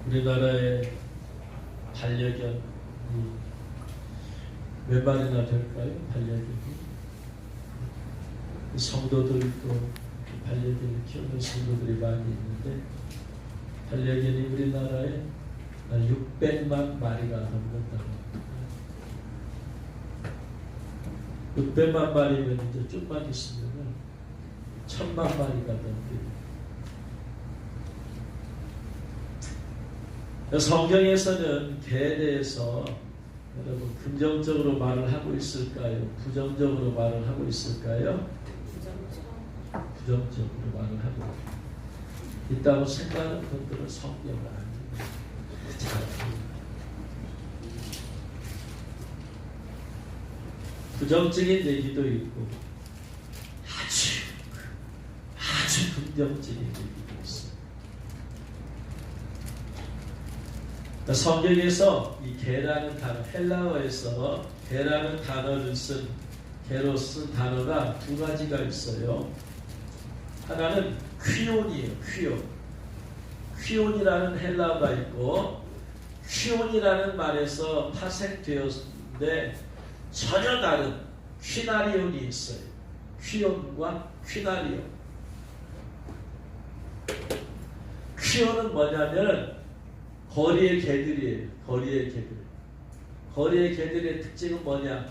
우리나라의 반려견이 몇 마리나 될까요? 반려견이. 성도들도 반려견을 키우는 성도들이 많이 있는데 반려견이 우리나라에 600만 마리가 넘는다고 합니다. 600만 마리면 이제 좀만 있으면 1000만 마리가 넘게. 성경에서는 개에 대해서 여러분 긍정적으로 말을 하고 있을까요? 부정적으로 말을 하고 있을까요? 부정적으로 말을 하고 있다고 생각하는 분들은 성경을 안 잘 부정적인 얘기도 있고 아주 긍정적인 얘기도 있어요. 성경에서 이 개라는 단어, 헬라어에서 개라는 단어를 개로 쓴 단어가 두 가지가 있어요. 하나는 퀴온이에요. 퀴온이라는 헬라어가 있고 퀴온이라는 말에서 파생되었는데 전혀 다른 퀴나리온이 있어요. 퀴온과 퀴나리온. 퀴온은 뭐냐면 거리의 개들이에요. 거리의 개들. 거리의 개들의 특징은 뭐냐?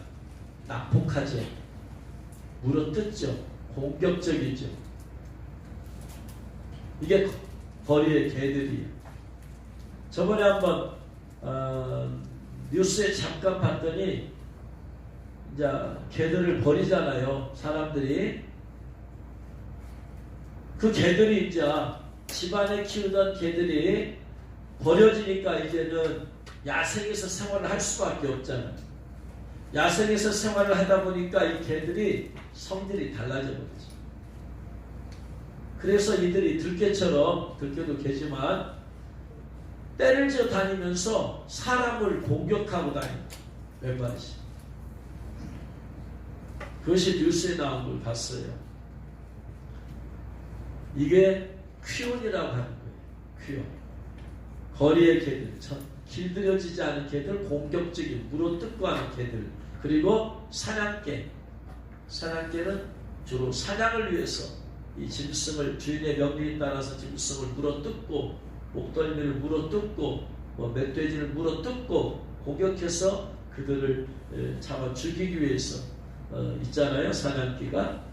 난폭하죠. 물어뜯죠. 공격적이죠. 이게 거리의 개들이에요. 저번에 한번 뉴스에 잠깐 봤더니 이제 개들을 버리잖아요. 사람들이. 그 개들이 이제 집안에 키우던 개들이 버려지니까 이제는 야생에서 생활을 할 수밖에 없잖아요. 야생에서 생활을 하다 보니까 이 개들이 성질이 달라져 버리죠. 그래서 이들이 들깨도 개지만 때를 지어 다니면서 사람을 공격하고 다닙니다. 몇 마리씩. 그것이 뉴스에 나온 걸 봤어요. 이게 퀴온이라고 하는 거예요. 퀴온. 거리의 개들, 길들여지지 않은 개들, 공격적인 물어뜯고 하는 개들, 그리고 사냥개. 사냥개는 주로 사냥을 위해서 이 짐승을 주인의 명령에 따라서 짐승을 물어뜯고 목덜미를 물어뜯고 멧돼지를 물어뜯고 공격해서 그들을 잡아 죽이기 위해서 있잖아요. 사냥개가.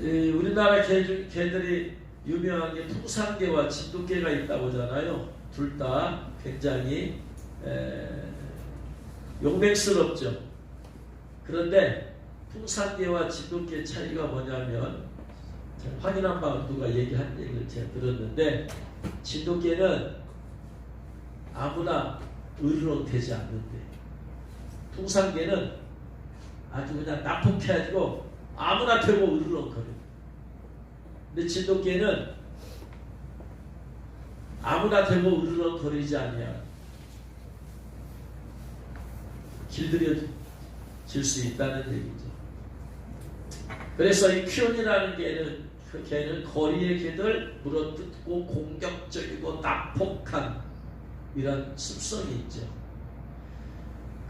우리나라 개들이 유명한 게 풍산개와 진돗개가 있다고 하잖아요. 둘 다 굉장히 용맹스럽죠. 그런데 풍산개와 진돗개 차이가 뭐냐면 확인한 바 누가 얘기한 얘기를 제가 들었는데 진돗개는 아무나 으르렁 되지 않는데 풍산개는 아주 그냥 나폭해가지고 아무나 되고 으르렁거려요. 근데 진돗개는 아무나 되고 으르렁거리지 아니야. 길들여질 수 있다는 얘기죠. 그래서 이 퀴온이라는 개는 거리의 개들 물어뜯고 공격적이고 난폭한 이런 습성이 있죠.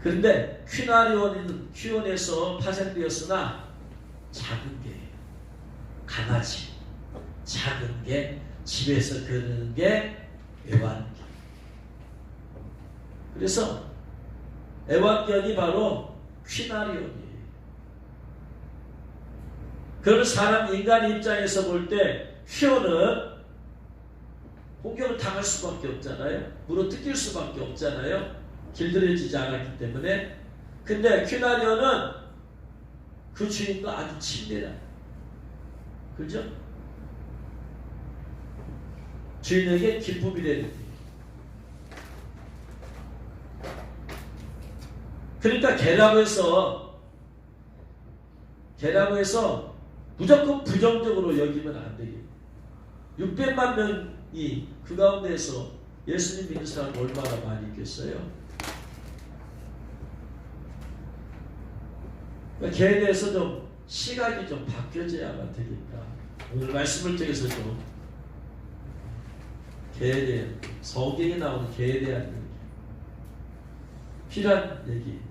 그런데 퀴온에서 파생되었으나 작은 개예요. 강아지. 작은 게 집에서 그러는 게 애완견. 그래서 애완견이 바로 퀴나리온이에요. 그러면 인간 입장에서 볼 때 퀴온은 공격을 당할 수밖에 없잖아요. 물어뜯길 수밖에 없잖아요. 길들여지지 않았기 때문에. 근데 퀴나리온은 그 주인과 아주 친밀해요. 그죠? 주인에게 기쁨이 되는 거예요. 그러니까 개라고 해서 무조건 부정적으로 여기면 안 되겠죠. 600만 명이 그 가운데서 예수님 믿는 사람 얼마나 많이 있겠어요? 그러니까 개에 대해서 좀 시각이 좀 바뀌어져야만 되겠다. 오늘 말씀을 통해서 좀 개에 대한, 성경에 나오는 개에 대한 얘기, 필요한 얘기입니다.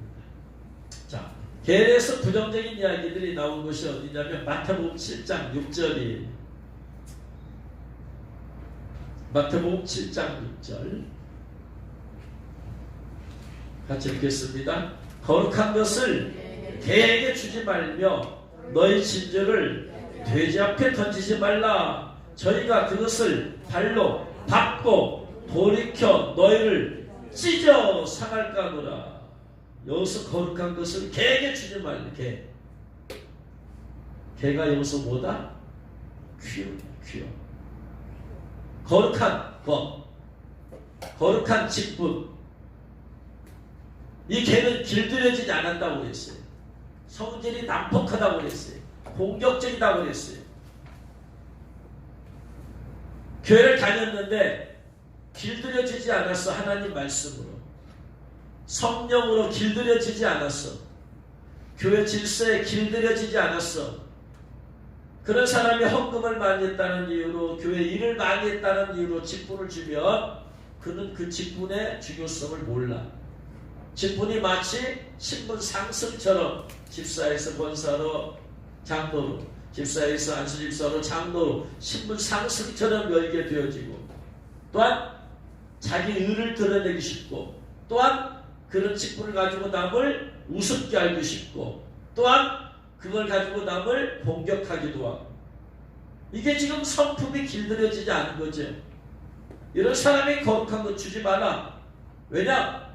자, 개에 대해서 부정적인 이야기들이 나온 것이 어디냐면 마태복음 7장 6절이에요. 마태복음 7장 6절 같이 읽겠습니다. 거룩한 것을 개에게 주지 말며 너희 진저를 돼지 앞에 던지지 말라. 저희가 그것을 발로 밟고 돌이켜 너희를 찢어 상할까노라. 여기서 거룩한 것을 개에게 주지 말라. 개가 여기서 뭐다? 귀여. 거룩한 것, 거룩한 직분. 이 개는 길들여지지 않았다고 그랬어요. 성질이 난폭하다고 그랬어요. 공격적이다고 그랬어요. 교회를 다녔는데 길들여지지 않았어. 하나님 말씀으로, 성령으로 길들여지지 않았어. 교회 질서에 길들여지지 않았어. 그런 사람이 헌금을 많이 했다는 이유로, 교회 일을 많이 했다는 이유로 직분을 주면 그는 그 직분의 중요성을 몰라. 직분이 마치 신분 상승처럼 집사에서 권사로, 장로로, 집사에서 안수집사로, 장로로 신분 상승처럼 열게 되어지고, 또한 자기 의를 드러내기 쉽고, 또한 그런 직분을 가지고 남을 우습게 알고 싶고, 또한 그걸 가지고 남을 공격하기도 하고, 이게 지금 성품이 길들여지지 않은 거죠. 이런 사람이 거룩한 거 주지 마라. 왜냐?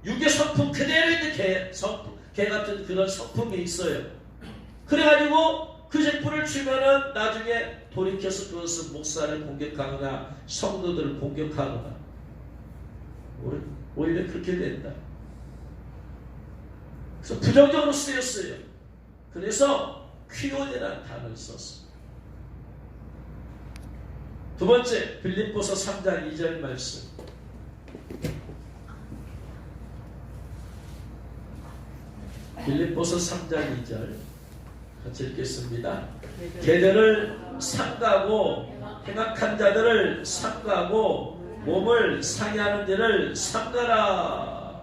육의 성품 그대로 있는 개 같은 그런 성품이 있어요. 그래가지고 그 직분을 주면은 나중에 돌이켜서 그것을 목사를 공격하거나 성도들을 공격하거나 오히려 그렇게 된다. 그래서 부정적으로 쓰였어요. 그래서 퀴온이라는 단어를 썼습니다. 두 번째, 빌립보서 3장 2절 말씀. 빌립보서 3장 2절 같이 읽겠습니다. 개들을 삼가고 행악한 자들을 삼가고 몸을 상해하는 자를 삼가라.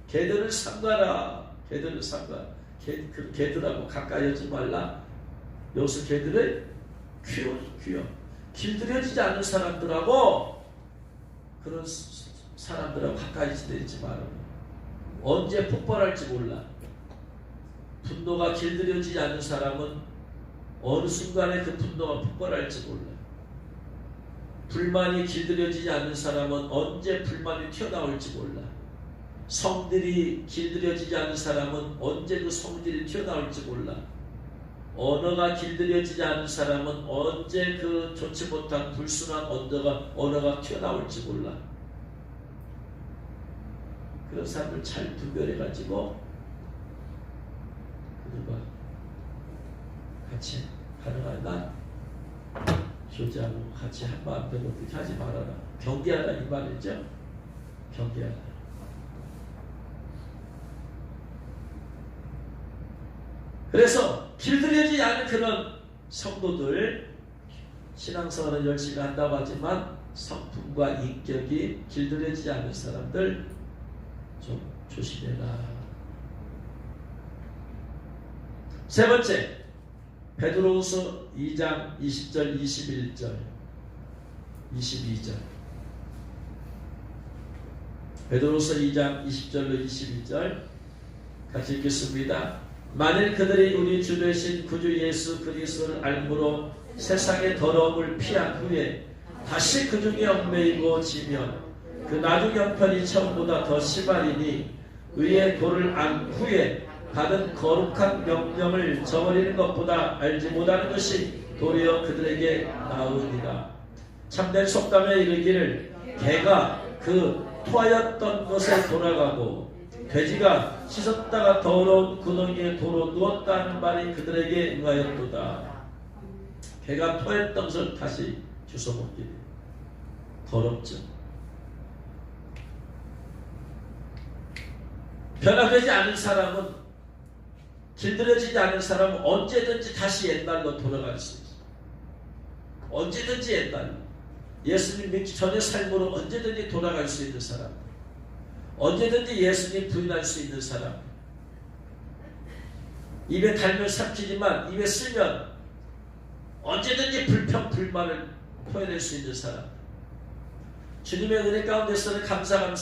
개들을 삼가라. 개들을 삼가. 개들하고 가까이 하지 말라. 여기서 개들을 귀여. 길들여지지 않는 사람들하고, 그런 사람들하고 가까이 지내지 마라. 언제 폭발할지 몰라. 분노가 길들여지지 않는 사람은 어느 순간에 그 분노가 폭발할지 몰라. 불만이 길들여지지 않는 사람은 언제 불만이 튀어나올지 몰라. 성들이 길들여지지 않는 사람은 언제 그 성질이 튀어나올지 몰라. 언어가 길들여지지 않는 사람은 언제 그 좋지 못한 불순한 언어가 튀어나올지 몰라. 그런 사람을 잘 분별해가지고 그들과 같이 가능한 난 교제하고 같이 한마음 되고 그렇게 하지 말아라. 경계하라 이 말이죠. 경계하라. 그래서 길들여지지 않은 그런 성도들, 신앙생활을 열심히 한다고 하지만 성품과 인격이 길들여지지 않은 사람들 좀 조심해라. 세 번째, 베드로후서 2장 20절 21절 22절. 베드로후서 2장 20절로 22절 같이 읽겠습니다. 만일 그들이 우리 주 되신 구주 예수 그리스도를 알므로 세상의 더러움을 피한 후에 다시 그 중에 얽매이고 지면 그 나중 형편이 처음보다 더 심하리니 의의 도를 안 후에 받은 거룩한 명령을 저버리는 것보다 알지 못하는 것이 도리어 그들에게 나으니라. 참된 속담에 이르기를 개가 그 토하였던 것에 돌아가고 돼지가 씻었다가 더러운 구덩이에 도로 누웠다는 말이 그들에게 응하였도다. 개가 토했던 것을 다시 주워먹게 돼. 더럽죠. 변화되지 않은 사람은, 길들여지지 않은 사람은 언제든지 다시 옛날로 돌아갈 수 있어. 언제든지 옛날로. 예수님 믿기 전의 삶으로 언제든지 돌아갈 수 있는 사람, 언제든지 예수님 부인할 수 있는 사람, 입에 달면 삼키지만 입에 쓰면 언제든지 불평 불만을 표현할 수 있는 사람, 주님의 은혜 가운데서는 감사 은혜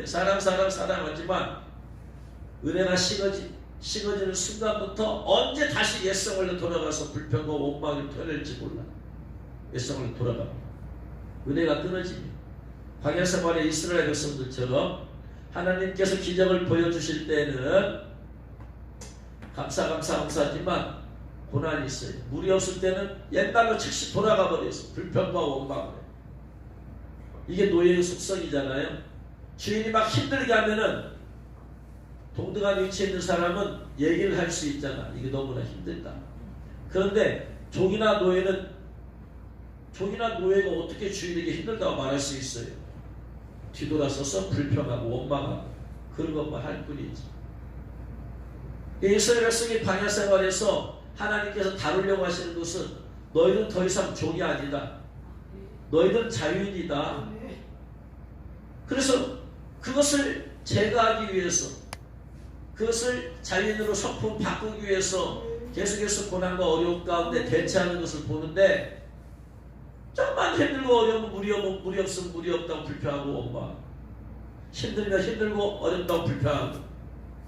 사랑하지만 은혜가 식어지는 순간부터 언제 다시 옛성으로 돌아가서 불평과 원망을 표현할지 몰라. 옛성으로 돌아갑니다. 은혜가 끊어집니다. 광야 생활의 이스라엘 백성들처럼 하나님께서 기적을 보여주실 때는 감사하지만 고난이 있어요. 물이 없을 때는 옛날로 즉시 돌아가 버려서 불평과 원망을. 이게 노예의 속성이잖아요. 주인이 막 힘들게 하면은 동등한 위치에 있는 사람은 얘기를 할 수 있잖아. 이게 너무나 힘들다. 그런데 종이나 노예가 어떻게 주인에게 힘들다고 말할 수 있어요? 뒤돌아서서 불평하고 원망하고 그런 것만 할 뿐이지. 이스라엘 백성이 광야 생활에서 하나님께서 다루려고 하시는 것은 너희는 더 이상 종이 아니다. 너희는 자유인이다. 그래서 그것을 제거하기 위해서, 그것을 자유인으로 성품 바꾸기 위해서 계속해서 고난과 어려움 가운데 대처하는 것을 보는데, 조금만 힘들고 어려우면 물이 없으면 물이 없다고 불평하고 원망, 힘들면 힘들고 어렵다고 불평하고.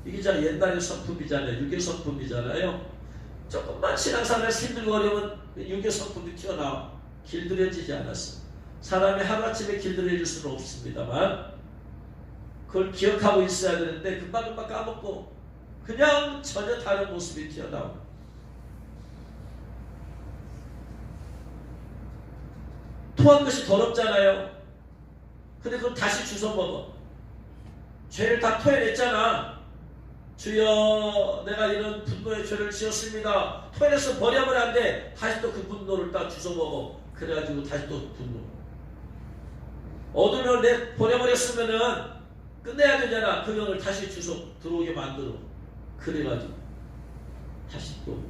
이게 옛날의 성품이잖아요. 육의 성품이잖아요. 조금만 신앙생활에서 힘들고 어려우면 육의 성품이 튀어나와. 길들여지지 않았어. 사람이 하루아침에 길들여질 수는 없습니다만 그걸 기억하고 있어야 되는데 금방금방 까먹고 그냥 전혀 다른 모습이 튀어나오고. 토한 것이 더럽잖아요. 근데 그걸 다시 주워 먹어. 죄를 다 토해냈잖아. 주여, 내가 이런 분노의 죄를 지었습니다. 토해내서 버려버려 안 돼. 다시 또 그 분노를 딱 주워 먹어. 그래가지고 다시 또 분노. 어둠을 버려버렸으면은 끝내야 되잖아. 그 영을 다시 주워 들어오게 만들어. 그래가지고 다시 또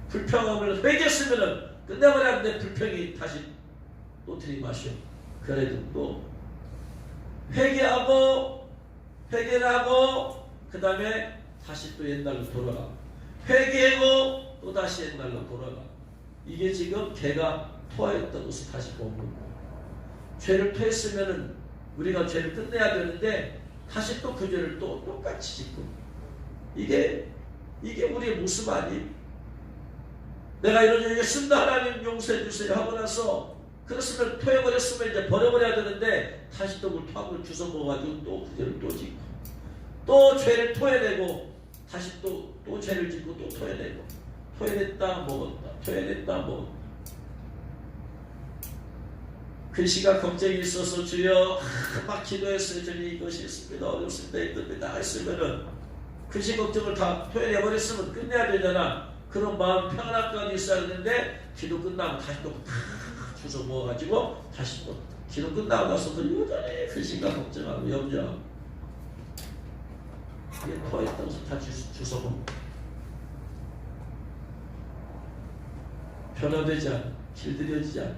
불평함을 회개했으면은 끝내버렸는데 불평이 다시 또 들이마셔. 그래도 또 회개를 하고 그 다음에 다시 또 옛날로 돌아가. 회개하고 또 다시 옛날로 돌아가. 이게 지금 개가 토하였던 것을 다시 보는 거예요. 죄를 토했으면은 우리가 죄를 끝내야 되는데 다시 또 그 죄를 또 똑같이 짓고. 이게 우리의 모습 아니? 내가 이런 일을 쓴다 하나님 용서해 주세요 하고 나서 그랬으면 토해버렸으면 이제 버려버려야 되는데 다시 또 그 토함을 주워 먹어가지고 또 그 죄를 또 짓고 또 죄를 토해내고 다시 또 죄를 짓고 또 토해내고 토해냈다 먹었다 토해냈다 먹었다. 글씨가 걱정이 있어서 주여 막 기도했어요. 주님 이것이 있습니다. 어렵습니다. 힘듭니다. 했으면은 글씨 걱정을 다 토해내버렸으면 끝내야 되잖아. 그런 마음 평안함까지 있어야 되는데 기도 끝나면 다시 또 주워 먹어가지고 다시 또 기도 끝나고 나서도 여전히 글씨가 걱정하고 염려하고 이게 토했다고 해서 다 주워 먹고 변화되지 않아. 길들여지지 않아.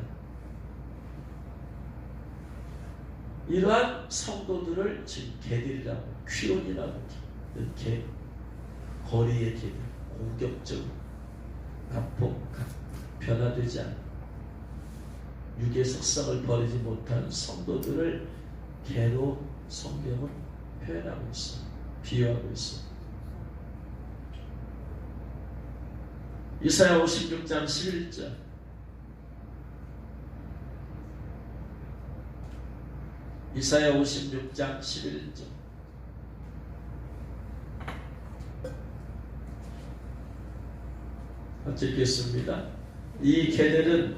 이러한 성도들을 지금 개들이라고, 퀴론이라고, 개, 거리의 개들, 공격적으로, 난폭한, 변화되지 않아. 육의 속성을 버리지 못한 성도들을 개로 성경은 표현하고 있어. 비유하고 있어. 이사야 56장 11절. 이사야 56장 11절. 읽겠습니다. 이 개들은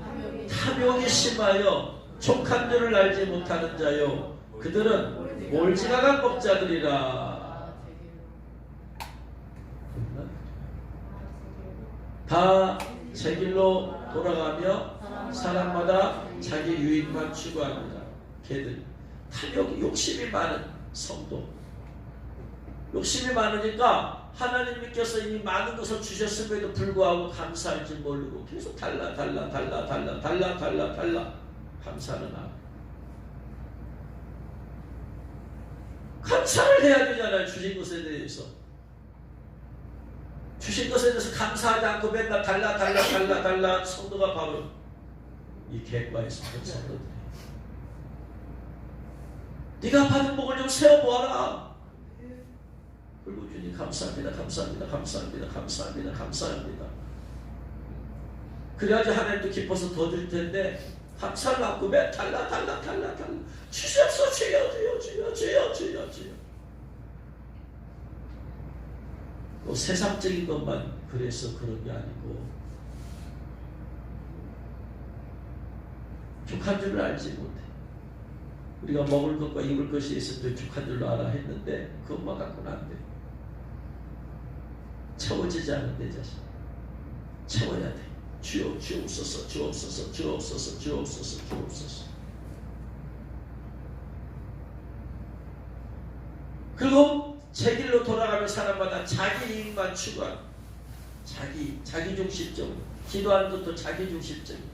탐욕이 심하여 촉한 줄을 알지 못하는 자요 그들은 몰지각한 법자들이라. 다 제 길로 돌아가며 사람마다 자기 유익만 추구합니다. 개들 탐욕, 욕심이 많은 성도. 욕심이 많으니까 하나님께서 이미 많은 것을 주셨음에도 불구하고 감사할 줄 모르고 계속 달라 감사는 안 해요. 감사를 해야 되잖아요. 주신 것에 대해서. 주신 것에 대해서 감사하지 않고 맨날 달라 성도가 바로 이 객과에 속한 성도들이에요. 네가 받은 복을 좀 세워보아라. 그리고 주님 감사합니다. 그래야지 하나님도 기뻐서 더 줄 텐데 감사를 않고 매 달라 주셔서 주여. 또 세상적인 것만 그래서 그런 게 아니고 족한 줄을 알지 못해. 우리가 먹을 것과 입을 것이 있을 때 족한 줄로 알아 했는데 그것만 갖고는 안 돼. 채워지지 않은 내 자신 채워야 돼. 주옵소서. 그리고 제 길로 돌아가는 사람마다 자기 이익만 추구하는 자기 중심적으로 기도하는 것도 자기 중심적이고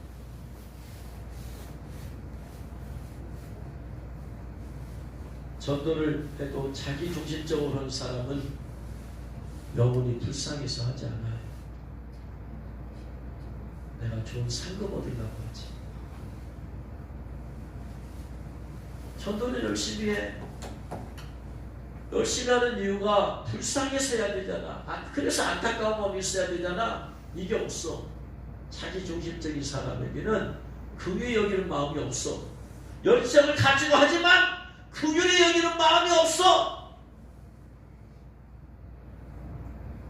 전도를 해도 자기 중심적으로 하는 사람은 영혼이 불쌍해서 하지 않아요. 내가 좋은 상급 얻으려고 하지. 전도를 열심히 해. 열심히 하는 이유가 불쌍해서 해야 되잖아. 그래서 안타까운 마음이 있어야 되잖아. 이게 없어. 자기 중심적인 사람에게는 긍휼히 여기는 마음이 없어. 열정을 가지고 하지만 긍휼히 여기는 마음이 없어.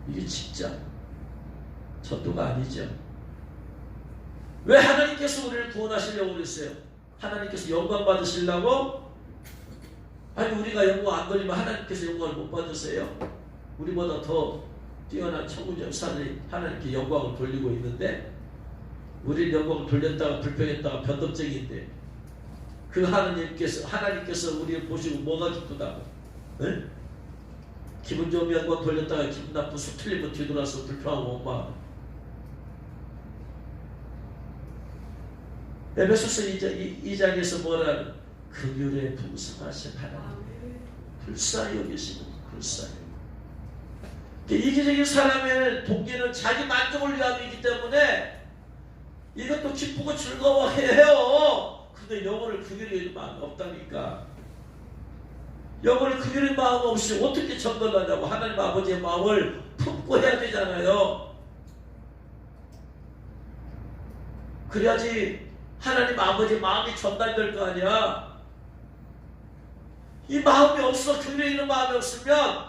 이게 진짜 전도가 아니죠. 왜 하나님께서 우리를 구원하시려고 그랬어요? 하나님께서 영광 받으시려고? 아니 우리가 영광 안 돌리면 하나님께서 영광을 못 받으세요? 우리보다 더 뛰어난 천군 역사들이 하나님께 영광을 돌리고 있는데 우리 영광을 돌렸다가 불평했다가 변덕쟁이인데 그 하나님께서 우리를 보시고 뭐가 기쁘다고? 네? 기분 좋으면 영광 돌렸다가 기분 나쁘고 속 틀리면 뒤돌아서 불평하고 원망하고. 에베소서 2장에서 뭐라는 긍휼에 풍성하신 하나님 불쌍히 여기시는 불쌍히. 이기적인 사람의 동기는 자기 만족을 위함이기 때문에 이것도 기쁘고 즐거워해요. 근데 영혼을 긍휼히 여기는 마음이 없다니까. 영혼을 긍휼히 마음 없이 어떻게 전도를 하냐고. 하나님 아버지의 마음을 품고 해야 되잖아요. 그래야지 하나님 아버지 마음이 전달될 거 아니야. 이 마음이 없어. 긍휼히 있는 마음이 없으면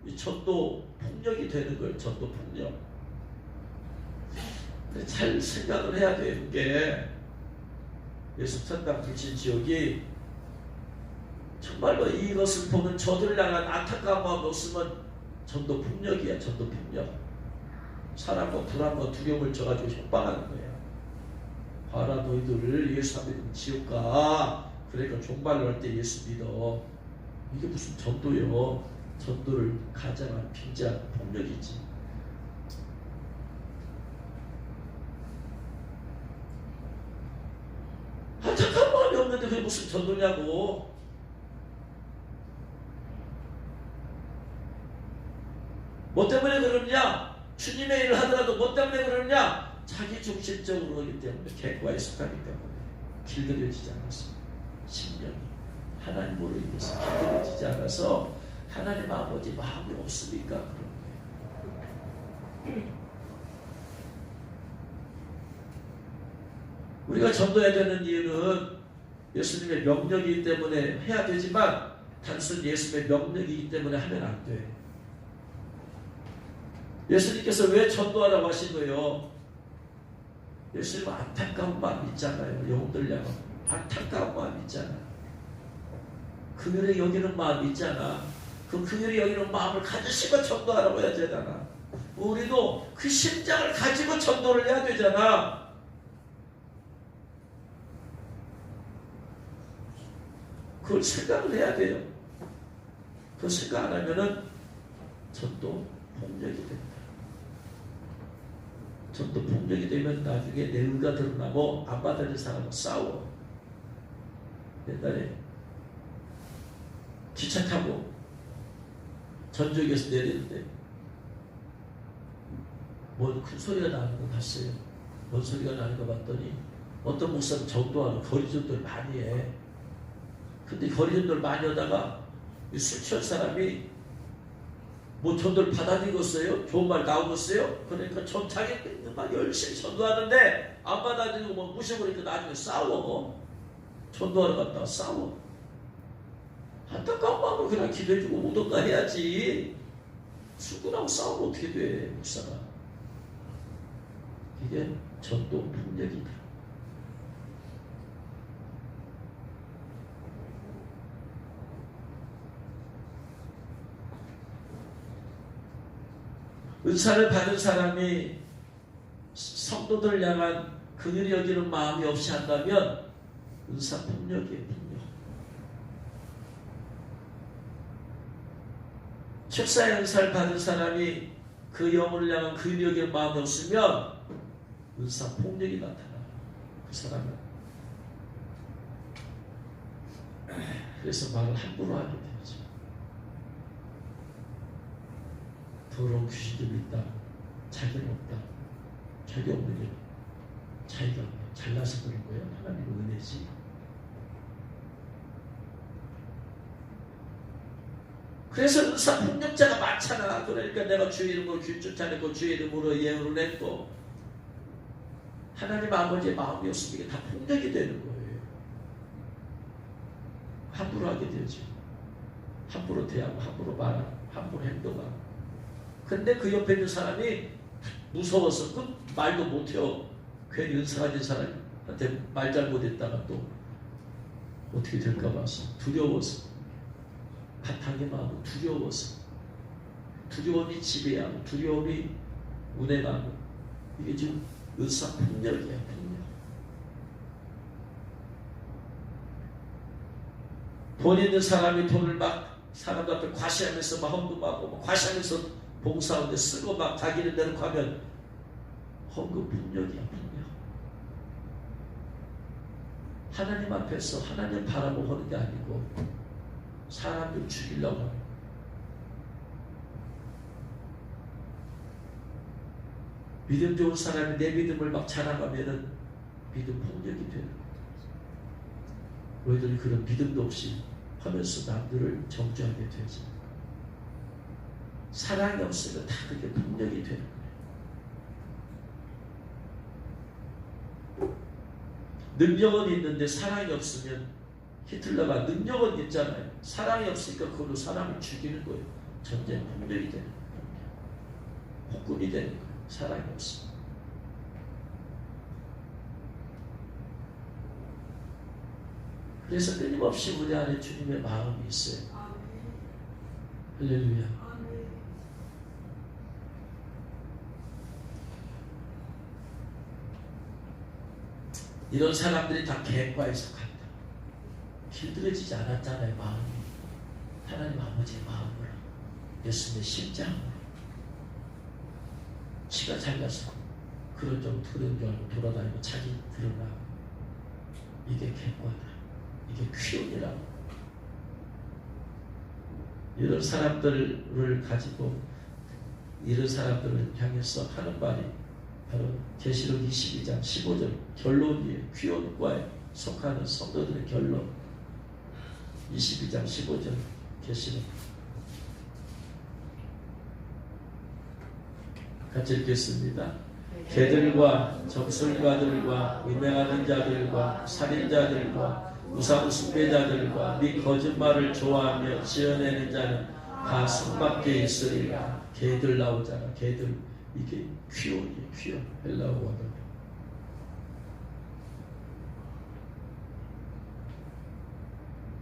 이 전도 폭력이 되는 거예요. 전도 폭력. 근데 잘 생각을 해야 되는 게 예수 천당 불신 지옥이 정말로 이것을 보는 저들을 향한 안타까운 마음이 없으면 전도 폭력이야. 전도 폭력. 사람과 불안과 두려움을 줘가지고 협박하는 거야. 봐라 너희들을 예수 안 믿으면 지옥 가. 그러니까 종말로 할 때 예수 믿어. 이게 무슨 전도요. 전도를 가장한 빙자한 폭력이지. 안타까운 마음이 없는데 그게 무슨 전도냐고. 뭐 때문에 그러느냐? 주님의 일을 하더라도 뭐 때문에 그러느냐? 자기 중심적으로 그러기 때문에 객과에 속하기 때문에 길들여지지 않았습니다. 심령이 하나님으로 인해서 길들여지지 않아서 하나님 아버지 마음이 없으니까 그런 거예요. 우리가 전도해야 되는 이유는 예수님의 명령이기 때문에 해야 되지만 단순 예수님의 명령이기 때문에 하면 안 돼. 예수님께서 왜 전도하라고 하신 거예요? 예수님은 안타까운 마음 있잖아요. 영혼들 향한 안타까운 마음 있잖아. 긍휼히 여기는 마음 있잖아. 그 긍휼히 여기는 마음을 가지시고 전도하라고 해야 되잖아. 우리도 그 심장을 가지고 전도를 해야 되잖아. 그걸 생각을 해야 돼요. 그 생각 안 하면은 전도 폭력이 된다. 전도 폭력이 되면 나중에 내 의가 드러나고 안 받아들인 사람은 싸워. 옛날에 기차 타고 전주역에서 내리는데 뭔 큰 소리가 나는 거 봤어요. 뭔 소리가 나는 거 봤더니 어떤 목사는 전도하는 거리 전도를 많이 해. 근데 거리 전도를 많이 하다가 술 취한 사람이 뭐 전도를 받아들이겠어요? 좋은 말 나오겠어요? 그러니까 자기 막 열심히 전도하는데 안 받아들이고 뭐 무시해버리니까 나중에 싸워. 전도하러 갔다가 싸워. 안타까운 마음으로 그냥 기도해주고 오던가 해야지. 수군하고 싸우면 어떻게 돼, 목사가. 이게 전도 폭력이다. 은사를 받은 사람이 성도들을 향한 긍휼히 여기는 마음이 없이 한다면 은사 폭력이에요. 폭력. 축사의 은사를 받은 사람이 그 영혼을 향한 긍휼히 여기는 마음이 없으면 은사 폭력이 나타나요. 그 사람은. 그래서 말을 함부로 하게 되죠. 더러운 귀신 좀 있다. 자기는 없다. 자기 없는 게 자기가 잘나서 그런 거예요. 하나님의 은혜지. 그래서 은사 폭력자가 많잖아. 그러니까 내가 주의 이름으로 균쫓 차렸고 주의 이름으로 예언을 했고 하나님 아버지의 마음이 없으면 이게 다 폭력이 되는 거예요. 함부로 하게 되죠. 함부로 대하고 함부로 말하고 함부로 행동하고. 근데 그 옆에 있는 사람이 무서워서 그 말도 못해요. 괜히 은사 가진 사람한테 말 잘못했다가 또 어떻게 될까 봐서 두려워서 바탕의 마음은 두려워서 두려움이 지배하고 두려움이 운행하고 이게 지금 은사 폭력이야. 폭력. 돈 있는 사람이 돈을 막 사람들 앞에 과시하면서 막 헌금하고 막 과시하면서 봉사하는데 쓰고 막 자기는 내놓고 하면 헌금 폭력이야. 폭력. 하나님 앞에서 하나님 바라보고 하는 게 아니고 사람들 죽이려고 하는 거예요. 믿음 좋은 사람이 내 믿음을 막 자랑하면은 믿음 폭력이 되는 거예요. 너희들이 그런 믿음도 없이 하면서 남들을 정죄하게 되지. 사랑이 없으면 다 그게 폭력이 되는 거예요. 능력은 있는데 사랑이 없으면 히틀러가 능력은 있잖아요. 사랑이 없으니까 그걸로 사람을 죽이는 거예요. 전쟁 폭력이 되는 거예요. 폭군이 되는 거예요. 사랑이 없으면. 그래서 끊임없이 우리 안에 주님의 마음이 있어요. 할렐루야. 이런 사람들이 다 객과에 속한다. 길들여지지 않았잖아요. 마음이. 하나님 아버지의 마음으로 예수님의 심장으로 지가 잘나서 그런 줄 알고 돌아다니고 자기 드러나고 이게 객과다. 이게 퀴온이라고. 이런 사람들을 가지고 이런 사람들을 향해서 하는 말이 바로 계시록 22장 15절 결론이에요. 퀴온과에 속하는 성도들의 결론. 22장 15절 계시록 같이 읽겠습니다. 개들과 점술가들과 음행하는 자들과 살인자들과 우상 숭배자들과 및 거짓말을 좋아하며 지어내는 자는 다 성밖에 있으리라. 개들 나오잖아. 개들. 이게 퀴온이에요. 퀴온. 헬라어 원어로.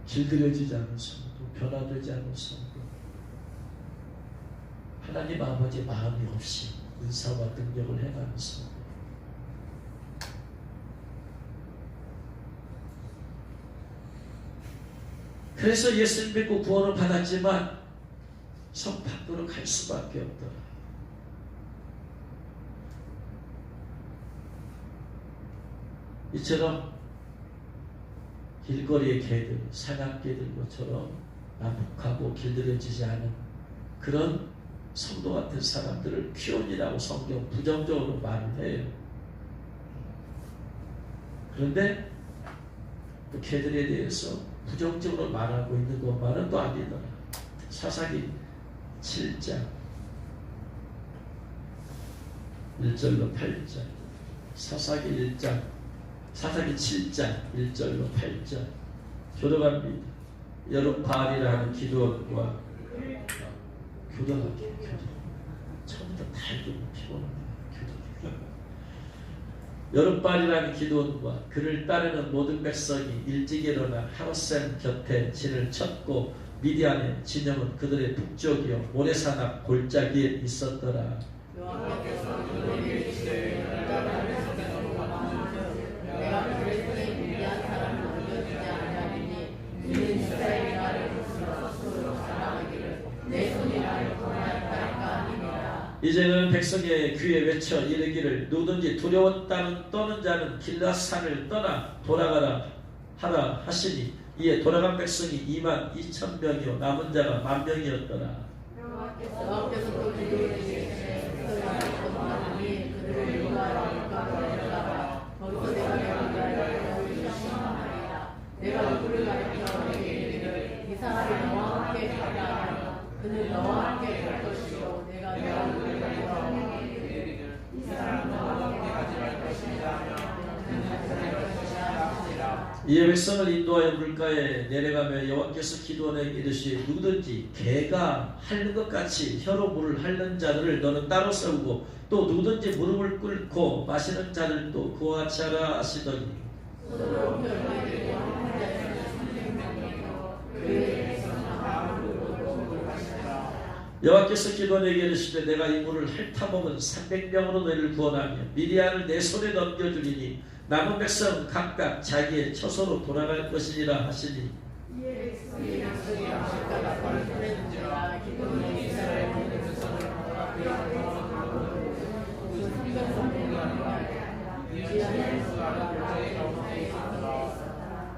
길들여지지 않은 성도, 변화되지 않은 성도, 하나님 아버지의 마음이 없이 은사와 능력을 행하는 성도. 그래서 예수님 믿고 구원을 받았지만 밖으로 갈 수밖에 없더라. 이처럼 길거리의 개들, 사냥개들 것처럼 난폭하고 길들여지지 않은 그런 성도 같은 사람들을 귀혼이라고 성경 부정적으로 말을 해요. 그런데 또 개들에 대해서 부정적으로 말하고 있는 것만은 또 아니더라. 사사기 7장 1절로 8절, 사사기 7장 1절로 8절 교도갑니다. 여룻바알이라는 기도원과 교도갑니다. 처음부터 다 읽으면 피곤합니다. 여룻바알이라는 기도원과 그를 따르는 모든 백성이 일찍 일어나 하루셈 곁에 진을 쳤고 미디안의 진영은 그들의 북쪽이요 모레산 앞 골짜기에 있었더라. 이제는 백성의 귀에 외쳐 이르기를 누구든지 두려워 떠는 자는 길라산을 떠나 돌아가라 하라 하시니 이에 돌아간 백성이 22,000명이요 남은 자가 10,000명이었더라. 내가 누구를 가르쳐 내게 이르기를 이 사람이 너와 함께 가라. 그는 너와 함께 갈 것이요 내가 누구를 가르쳐 내게 이르기를 이 사람은 너와 함께 가지 말 것이라. 이에 백성을 인도하여 물가에 내려가며 여호와께서 기도원에게 이르시되 누구든지 개가 핥는 것 같이 혀로 물을 핥는 자들을 너는 따로 세우고 또 누구든지 무릎을 꿇고 마시는 자들도 그와 같이 하라 하시더니 여호와께서 기도원에게 이르시되 내가 이 물을 핥아먹은 300명으로 너희를 구원하며 미디안을 내 손에 넘겨주리니 남은 백성은 각각 자기의 처소로 돌아갈 것이니라 하시니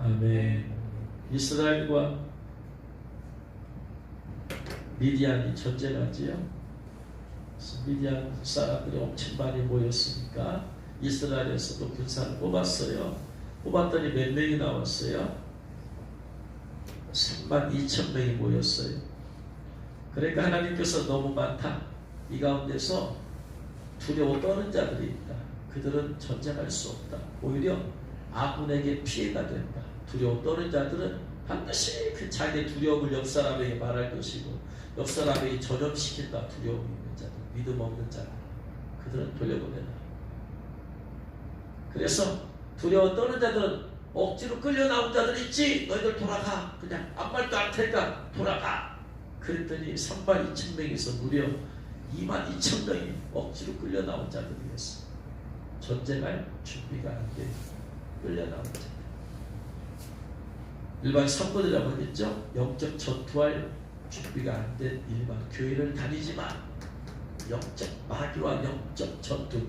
아멘. 이스라엘과 미디안이 전쟁하지요. 미디안 사람들이 엄청 많이 모였으니까 이스라엘에서도 군사를 뽑았어요. 뽑았더니 몇 명이 나왔어요? 32,000명이 모였어요. 그러니까 하나님께서 너무 많다. 이 가운데서 두려워 떠는 자들이 있다. 그들은 전쟁할 수 없다. 오히려 아군에게 피해가 된다. 두려워 떠는 자들은 반드시 그 자기의 두려움을 옆 사람에게 말할 것이고 옆 사람에게 전염시킨다. 두려움 있는 자들, 믿음 없는 자들, 그들은 돌려보내라. 그래서 두려워 떠는 자들은 억지로 끌려 나온 자들 있지. 너희들 돌아가. 그냥 아무 말도 안 테니까 돌아가. 그랬더니 32,000명에서 무려 22,000명이 억지로 끌려 나온 자들이었어. 전쟁할 준비가 안 돼. 끌려 나온 자들. 일반 선거들이라고 했죠. 영적 전투할 준비가 안 된 일반 교회를 다니지만 영적 마귀와 영적 전투.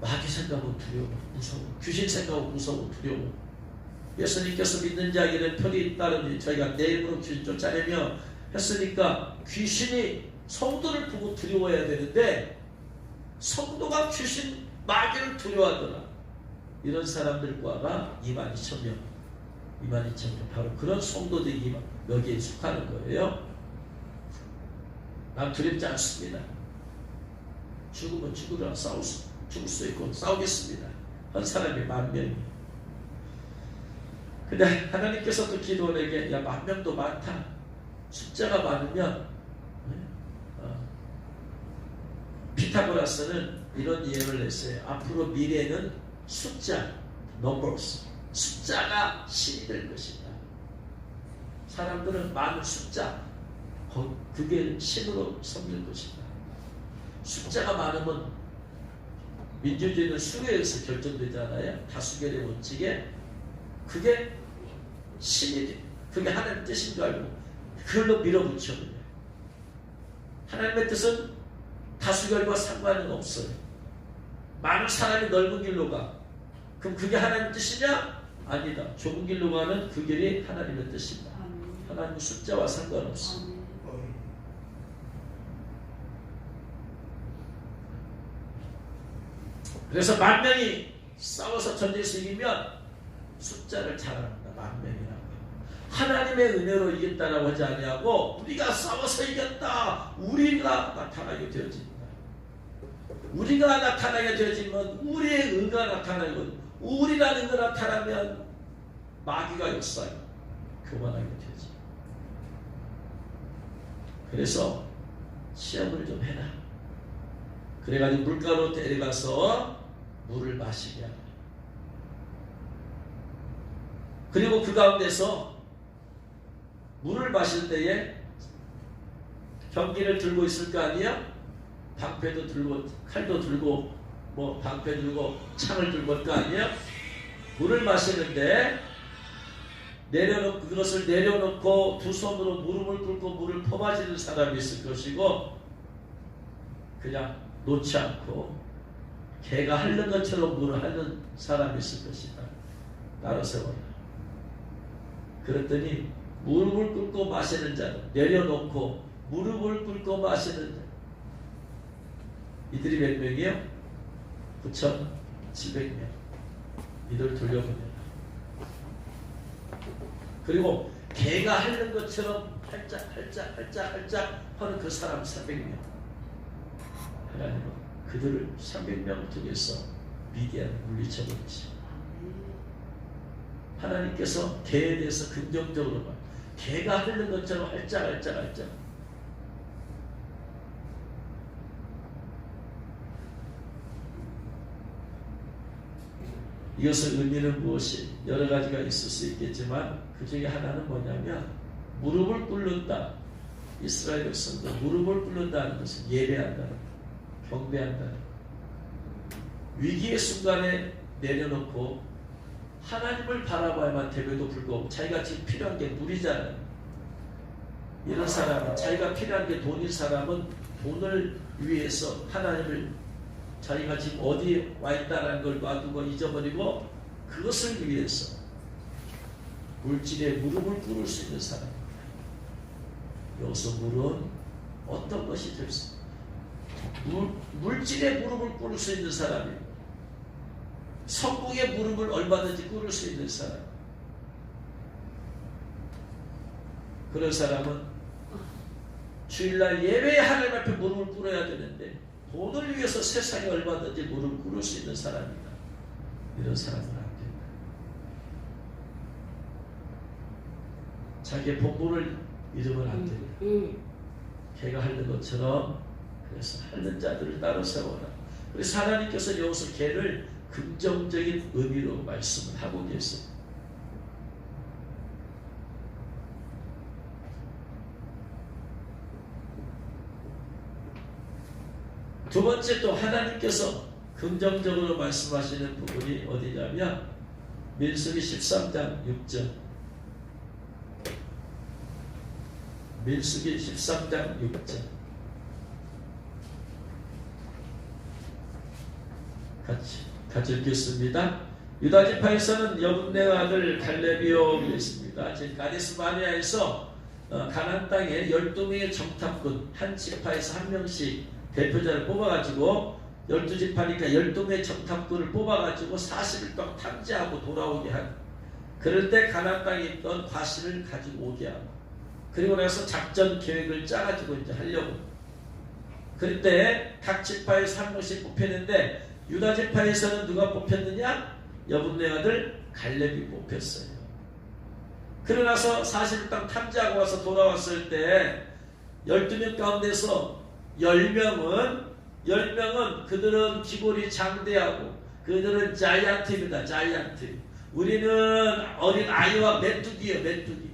마귀 생각은 두려워, 무서워. 귀신 생각은 무서워, 두려워. 예수님께서 믿는 자에게는 편이 따르니 저희가 내 이름으로 귀신 쫓아내며 했으니까 귀신이 성도를 보고 두려워해야 되는데 성도가 귀신, 마귀를 두려워하더라. 이런 사람들과가 22,000명. 22,000명. 바로 그런 성도들이 여기에 속하는 거예요. 난 두렵지 않습니다. 죽으면 죽으라 죽을 수 있고 싸우겠습니다. 한 사람이 10,000명이. 근데 하나님께서 또 기도원에게 야 10,000명도 많다. 숫자가 많으면 피타고라스는 이런 예를 냈어요. 앞으로 미래는 숫자, numbers, 숫자가 신이 될 것이다. 사람들은 많은 숫자, 그게 신으로 섬길 것이다. 숫자가 많으면 민주주의는 수에서 결정되잖아요. 다수결의 원칙에 그게 신이 돼. 그게 하나님 뜻인 줄 알고 그걸로 밀어붙여. 하나님의 뜻은 다수결과 상관은 없어요. 많은 사람이 넓은 길로 가. 그럼 그게 하나님의 뜻이냐? 아니다. 좁은 길로 가는 그 길이 하나님의 뜻이다. 하나님의 숫자와 상관없어. 그래서 만 명이 싸워서 전쟁에서 이기면 숫자를 자랑한다. 만 명이라고. 하나님의 은혜로 이겼다라고 하지 아니하고 우리가 싸워서 이겼다. 우리가 나타나게 되어진다. 우리가 나타나게 되어지면 우리의 의가 나타나거든. 우리라는 의가 나타나면 마귀가 역사해 교만하게 되지. 그래서 시험을 좀 해라. 그래가지고 물가로 데려가서 물을 마시게 하라. 그리고 그 가운데서 물을 마실 때에 병기를 들고 있을 거 아니야? 방패도 들고 칼도 들고 뭐 방패 들고 창을 들고 올 거 아니야? 물을 마시는데 내려놓고 그것을 내려놓고 두 손으로 무릎을 꿇고 물을 퍼마시는 사람이 있을 것이고 그냥 놓지 않고 개가 핥는 것처럼 물을 핥는 사람이 있을 것이다. 따로 세워라. 그랬더니 무릎을 꿇고 마시는 자는 내려놓고 무릎을 꿇고 마시는 자 이들이 몇 명이요? 9,700명. 이들 돌려보내라. 그리고 개가 핥는 것처럼 활짝 하는 그 사람 300명. 하나님은 그들을 300명을 통해서 미디안을 물리쳐버리지. 하나님께서 개에 대해서 긍정적으로 봐. 개가 핥는 것처럼 활짝. 이것의 의미는 무엇이? 여러 가지가 있을 수 있겠지만 그 중에 하나는 뭐냐면 무릎을 꿇는다. 이스라엘 백성도 무릎을 꿇는다는 것은 예배한다는 것, 경배한다는 것. 위기의 순간에 내려놓고 하나님을 바라봐야만 됨에도 불구하고 자기가 지금 필요한 게 물이잖아요. 이런 사람은 자기가 필요한 게 돈인 사람은 돈을 위해서 하나님을 자기가 지금 어디에 와 있다는 걸 놔두고 잊어버리고 그것을 위해서 물질에 무릎을 꿇을 수 있는 사람입니다. 여기서 물은 어떤 것이 될 수 있습니다. 물질에 무릎을 꿇을 수 있는 사람입니다. 성공의 무릎을 얼마든지 꿇을 수 있는 사람. 그런 사람은 주일날 예배에 하나님 앞에 무릎을 꿇어야 되는데 돈을 위해서 세상에 얼마든지 무릎을 꿇을 수 있는 사람이다. 이런 사람은 안 된다. 자기의 본분을 잃으면 안 된다. 개가 핥는 것처럼 그래서 핥는 자들을 따로 세워라. 그래서 하나님께서 여기서 개를 긍정적인 의미로 말씀을 하고 계세요. 두 번째 또 하나님께서 긍정적으로 말씀하시는 부분이 어디냐면 민수기 13장 6절. 민수기 13장 6절. 같이 읽겠습니다. 유다 지파에서는 여분네 아들 갈렙이요 그랬습니다. 지금 가데스 바네아에서 가나안 땅에 12명의 정탐꾼 한 지파에서 한 명씩 대표자를 뽑아가지고 12지파니까 12명의 정탐꾼을 뽑아가지고 40일 동안 탐지하고 돌아오게 한. 그럴 때 가나안 땅에 있던 과실을 가지고 오게 하고 그리고 나서 작전 계획을 짜가지고 이제 하려고. 그럴 때 각 지파에서 한 명씩 뽑혔는데 유다 지파에서는 누가 뽑혔느냐? 여분네 아들 갈렙이 뽑혔어요. 그러고 나서 40일 동안 탐지하고 와서 돌아왔을 때 12명 가운데서 10명은 그들은 기골이 장대하고 그들은 자이언트입니다. 자이언트. 우리는 어린 아이와 메뚜기예요. 메뚜기.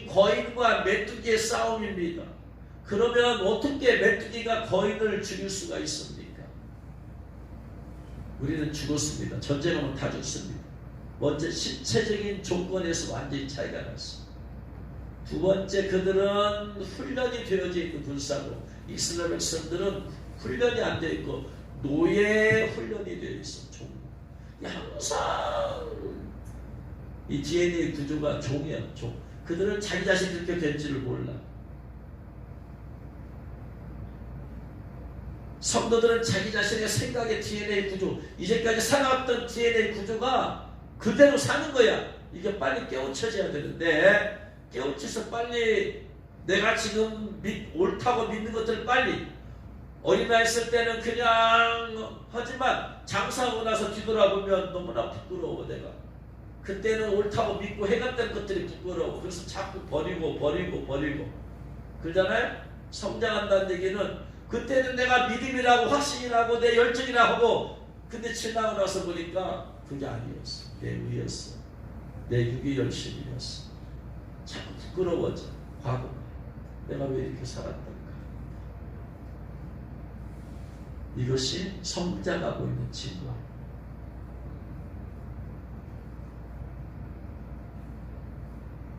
거인과 메뚜기의 싸움입니다. 그러면 어떻게 메뚜기가 거인을 죽일 수가 있습니까? 우리는 죽었습니다. 전쟁하면 다 죽습니다. 먼저 신체적인 조건에서 완전히 차이가 났습니다. 두 번째, 그들은 훈련이 되어져 있는 군사로. 이스라엘 백성들은 훈련이 안 되어 있고 노예 훈련이 되어 있어. 종. 항상 이 DNA 구조가 종이야. 종. 그들은 자기 자신이 그렇게 될 줄을 몰라. 성도들은 자기 자신의 생각의 DNA 구조, 이제까지 살아왔던 DNA 구조가 그대로 사는 거야. 이게 빨리 깨우쳐져야 되는데, 깨우쳐서 빨리 내가 지금 옳다고 믿는 것들을 빨리, 어린아이 있을 때는 그냥 하지만 장사하고 나서 뒤돌아보면 너무나 부끄러워. 내가 그때는 옳다고 믿고 해갔던 것들이 부끄러워. 그래서 자꾸 버리고 그러잖아요. 성장한다는 얘기는 그때는 내가 믿음이라고 확신이라고 내 열정이라고 하고, 근데 지나고 나서 보니까 그게 아니었어. 내 의였어. 내 육의 열심이었어. 자꾸 부끄러워져. 과거 내가 왜 이렇게 살았던가. 이것이 성장하고 있는 친구야.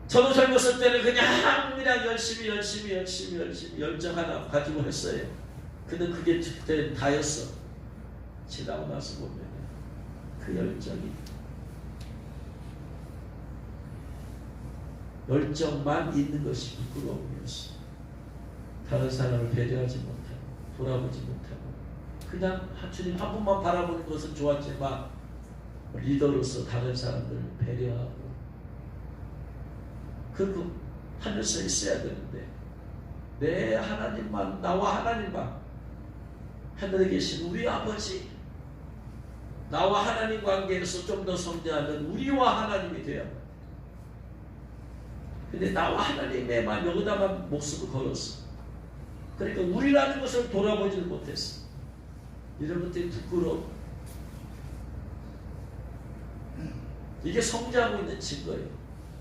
저도 젊었을 때는 그냥 열심히 열정 하나 가지고 했어요. 근데 그게 그때 다였어. 지나고 나서 보면 그 열정만 있는 것이 부끄러움이었어. 다른 사람을 배려하지 못하고 돌아보지 못하고 그냥 주님 한 분만 바라보는 것은 좋았지만 리더로서 다른 사람들을 배려하고 그거 하면서 있어야 되는데, 내 하나님만, 나와 하나님만, 하늘에 계신 우리 아버지, 나와 하나님 관계에서 좀 더 성장하면 우리와 하나님이 돼야 돼. 근데 나와 하나님에만 여기다만 목숨을 걸었어. 그러니까 우리라는 것을 돌아보지를 못했어. 이런 것들이 부끄러워. 이게 성장하고 있는 증거예요.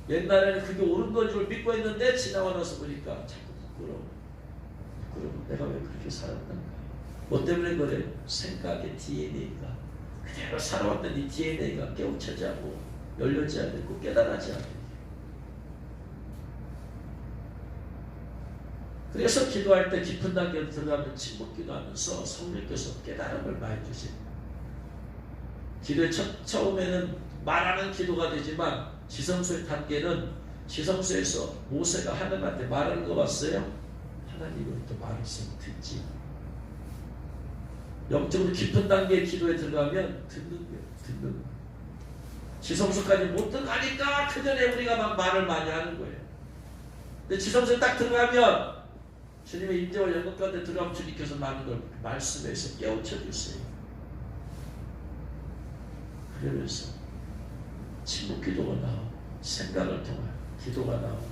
옛날에는 그게 옳은 건 줄 믿고 했는데 지나고 나서 보니까 자꾸 부끄러워. 내가 왜 그렇게 살았던가. 뭐 때문에 그래? 생각의 DNA가 그대로 살아왔던 이 DNA가 깨우쳐지고 열려져야 되고 깨달아져야 돼. 그래서 기도할 때 깊은 단계로 들어가면 침묵 기도하면서 성령께서 깨달음을 많이 주세요. 기도의 처음에는 말하는 기도가 되지만 지성소의 단계는 지성소에서 모세가 하나님한테 말하는 거 봤어요? 하나님으로부터 말했으면 듣지. 영적으로 깊은 단계의 기도에 들어가면 듣는 거예요. 지성소까지 못 들어가니까 그 전에 우리가 막 말을 많이 하는 거예요. 근데 지성소에 딱 들어가면 주님의 임재와 영광 가운데 들어가면 주님께서 많은 걸 말씀에서 깨우쳐 주세요. 그러면서 침묵 기도가 나오고 생각을 통한 기도가 나오고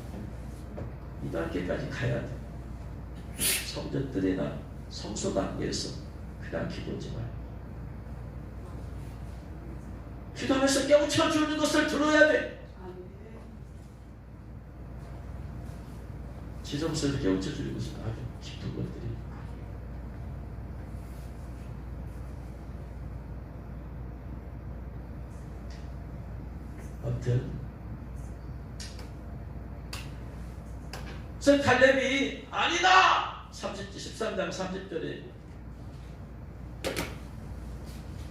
이 단계까지 가야 돼. 성전들이나 성소 단계에서 그냥 기도지 말고 기도하면서 깨우쳐 주는 것을 들어야 돼. 지성소에서 깨우쳐 주는 것은 아주 깊은 것들이. 아무튼 그래서 갈렙이 아니다! 13장 30절에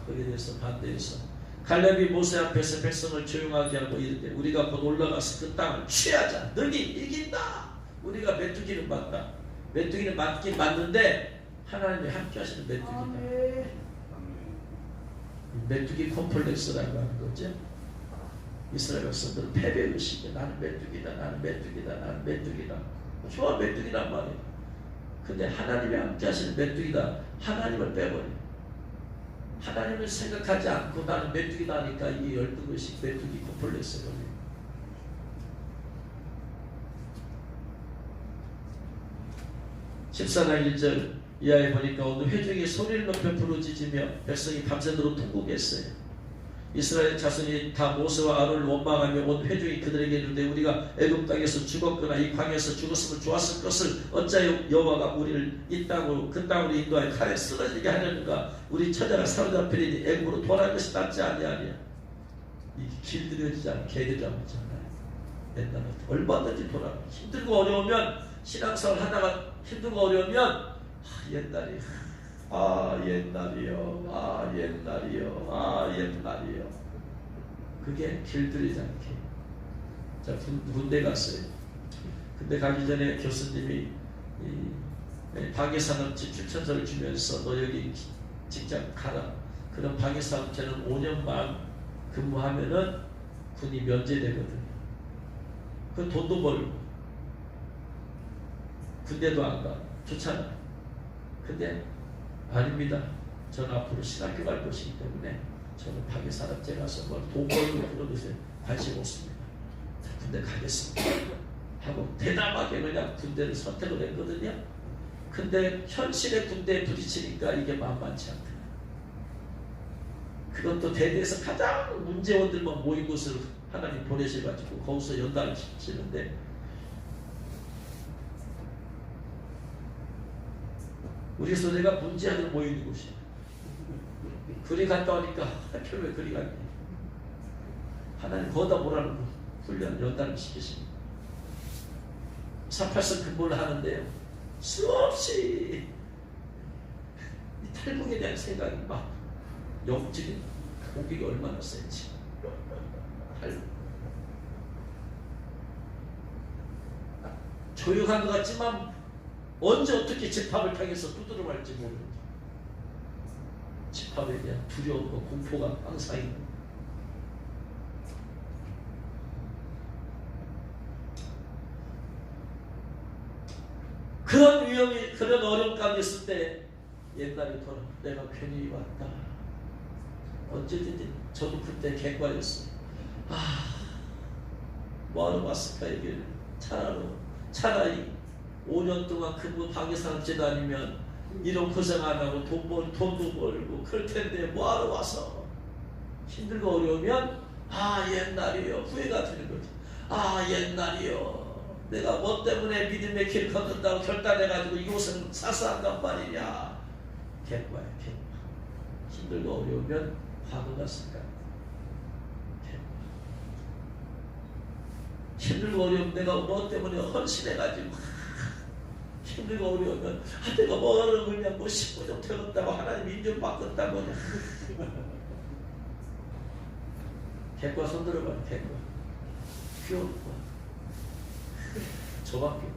거기에 대해서 반대해서 갈렙이 모세 앞에서 백성을 조용하게 하고 이르되 우리가 곧 올라가서 그 땅을 취하자. 너희 이긴다. 우리가 메뚜기는 맞다. 메뚜기는 맞긴 맞는데 하나님이 함께 하시는 메뚜기다. 메뚜기 콤플렉스라고 하는 거죠. 이스라엘 백성들은 패배의식이야. 나는 메뚜기다. 좋아, 메뚜기란 말이야. 근데 하나님이 함께 하시는 메뚜기다. 하나님을 빼버려. 하나님을 생각하지 않고 나는 메뚜기다 하니까 이 12것이 메뚜기 콤플렉스가 걸려. 십사장 1절 이하에 보니까 오늘 회중이 소리를 높여 부르짖으며 백성이 밤새도록 통곡했어요. 이스라엘 자손이 다 모세와 아론을 원망하며 온 회중이 그들에게 이르되 우리가 애굽 땅에서 죽었거나 이 광야에서 죽었으면 좋았을 것을 어찌하여 여호와가 우리를 이 땅으로 그 땅으로 인도하여 칼에 쓰러지게 하려는가. 우리 처자가 사로잡히리니 애굽으로 돌아갈 것이 낫지 아니하냐. 이 길들여지지 않은 개들 잡았잖아요. 옛날에 얼마든지 돌아가. 힘들고 어려우면 신앙생활 하다가 힘들고 어려우면 옛날이 옛날이요. 옛날이요. 그게 길들이지 않게. 자, 군대 갔어요. 군대 가기 전에 교수님이 방위산업체 추천서를 주면서 너 여기 직장 가라. 그럼 방위산업체는 5년 반 근무하면은 군이 면제되거든요. 그 돈도 벌고 군대도 안 가. 좋잖아. 근데 아닙니다. 저는 앞으로 신학교 갈 것이기 때문에 저는 방위산업체 가서 돈 벌고 그런 것에 관심 없습니다. 군대 가겠습니다. 하고 대담하게 그냥 군대를 선택을 했거든요. 근데 현실의 군대에 부딪히니까 이게 만만치 않다. 그것도 대대에서 가장 문제원들만 모인 곳을 하나님 보내셔가지고 거기서 연단을 시키는데 우리 소대가 문제아들 모이는 곳이에요. 그리 갔다 오니까 하필 왜 그리 갔니? 하나님 거기다 뭐라는 거 훈련 연단을 시키십니다. 38선 근무를 하는데요. 수없이 이 탈북에 대한 생각이 막 영적인 공격이 얼마나 센지. 탈북. 조용한 것 같지만 언제 어떻게 집합을 향해서 두드려 말지 모르는 집합에 대한 두려움과 공포가 항상 있는. 그런 위험이, 그런 어려움 가운데 있을 때 옛날에 돌아 내가 괜히 왔다. 언제든지 저도 그때 객과였어요. 뭐하러 왔을까 얘기를. 차라리 5년 동안 근무 방위산업체 다니면 이런 고생 안 하고 돈도 벌고 그럴 텐데 뭐하러 와서. 힘들고 어려우면 옛날이요. 후회가 되는 거지. 옛날이요. 내가 뭐 때문에 믿음의 길을 걷는다고 결단해가지고 이곳은 사사한단 말이냐. 객과야, 객과. 힘들고 어려우면 과거가 생각. 객과. 힘들고 어려우면 내가 뭐 때문에 헌신해가지고 힘들고 어려우면 내가 뭐를 그냥 10분 되었다고 하나님 인정 바꿨다고. 객과 손들어봐. 객과. 귀여울까. 저밖에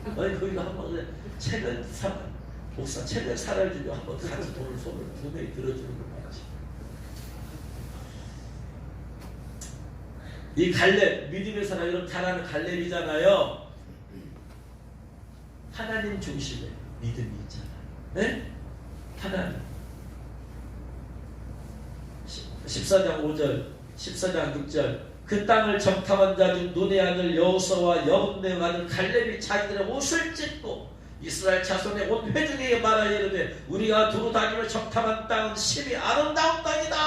없구나. 아니 거기가 한번 체면 목사 체면 살아를 주려 한번 같이 돈을 손을 분명히 들어주는 거 맞지. 이 갈렙 믿음의 사람 이런 가라는 갈렙이잖아요. 하나님 중심의 믿음이 있잖아요. 네? 하나님. 14장 5절 14장 6절 그 땅을 정탐한 자 중 눈의 아들 여호수아와 여분의 아들 갈렙이 자기들의 옷을 찢고 이스라엘 자손의 온 회중에게 말하여 이르되 우리가 두루 다니며 정탐한 땅은 심히 아름다운 땅이다.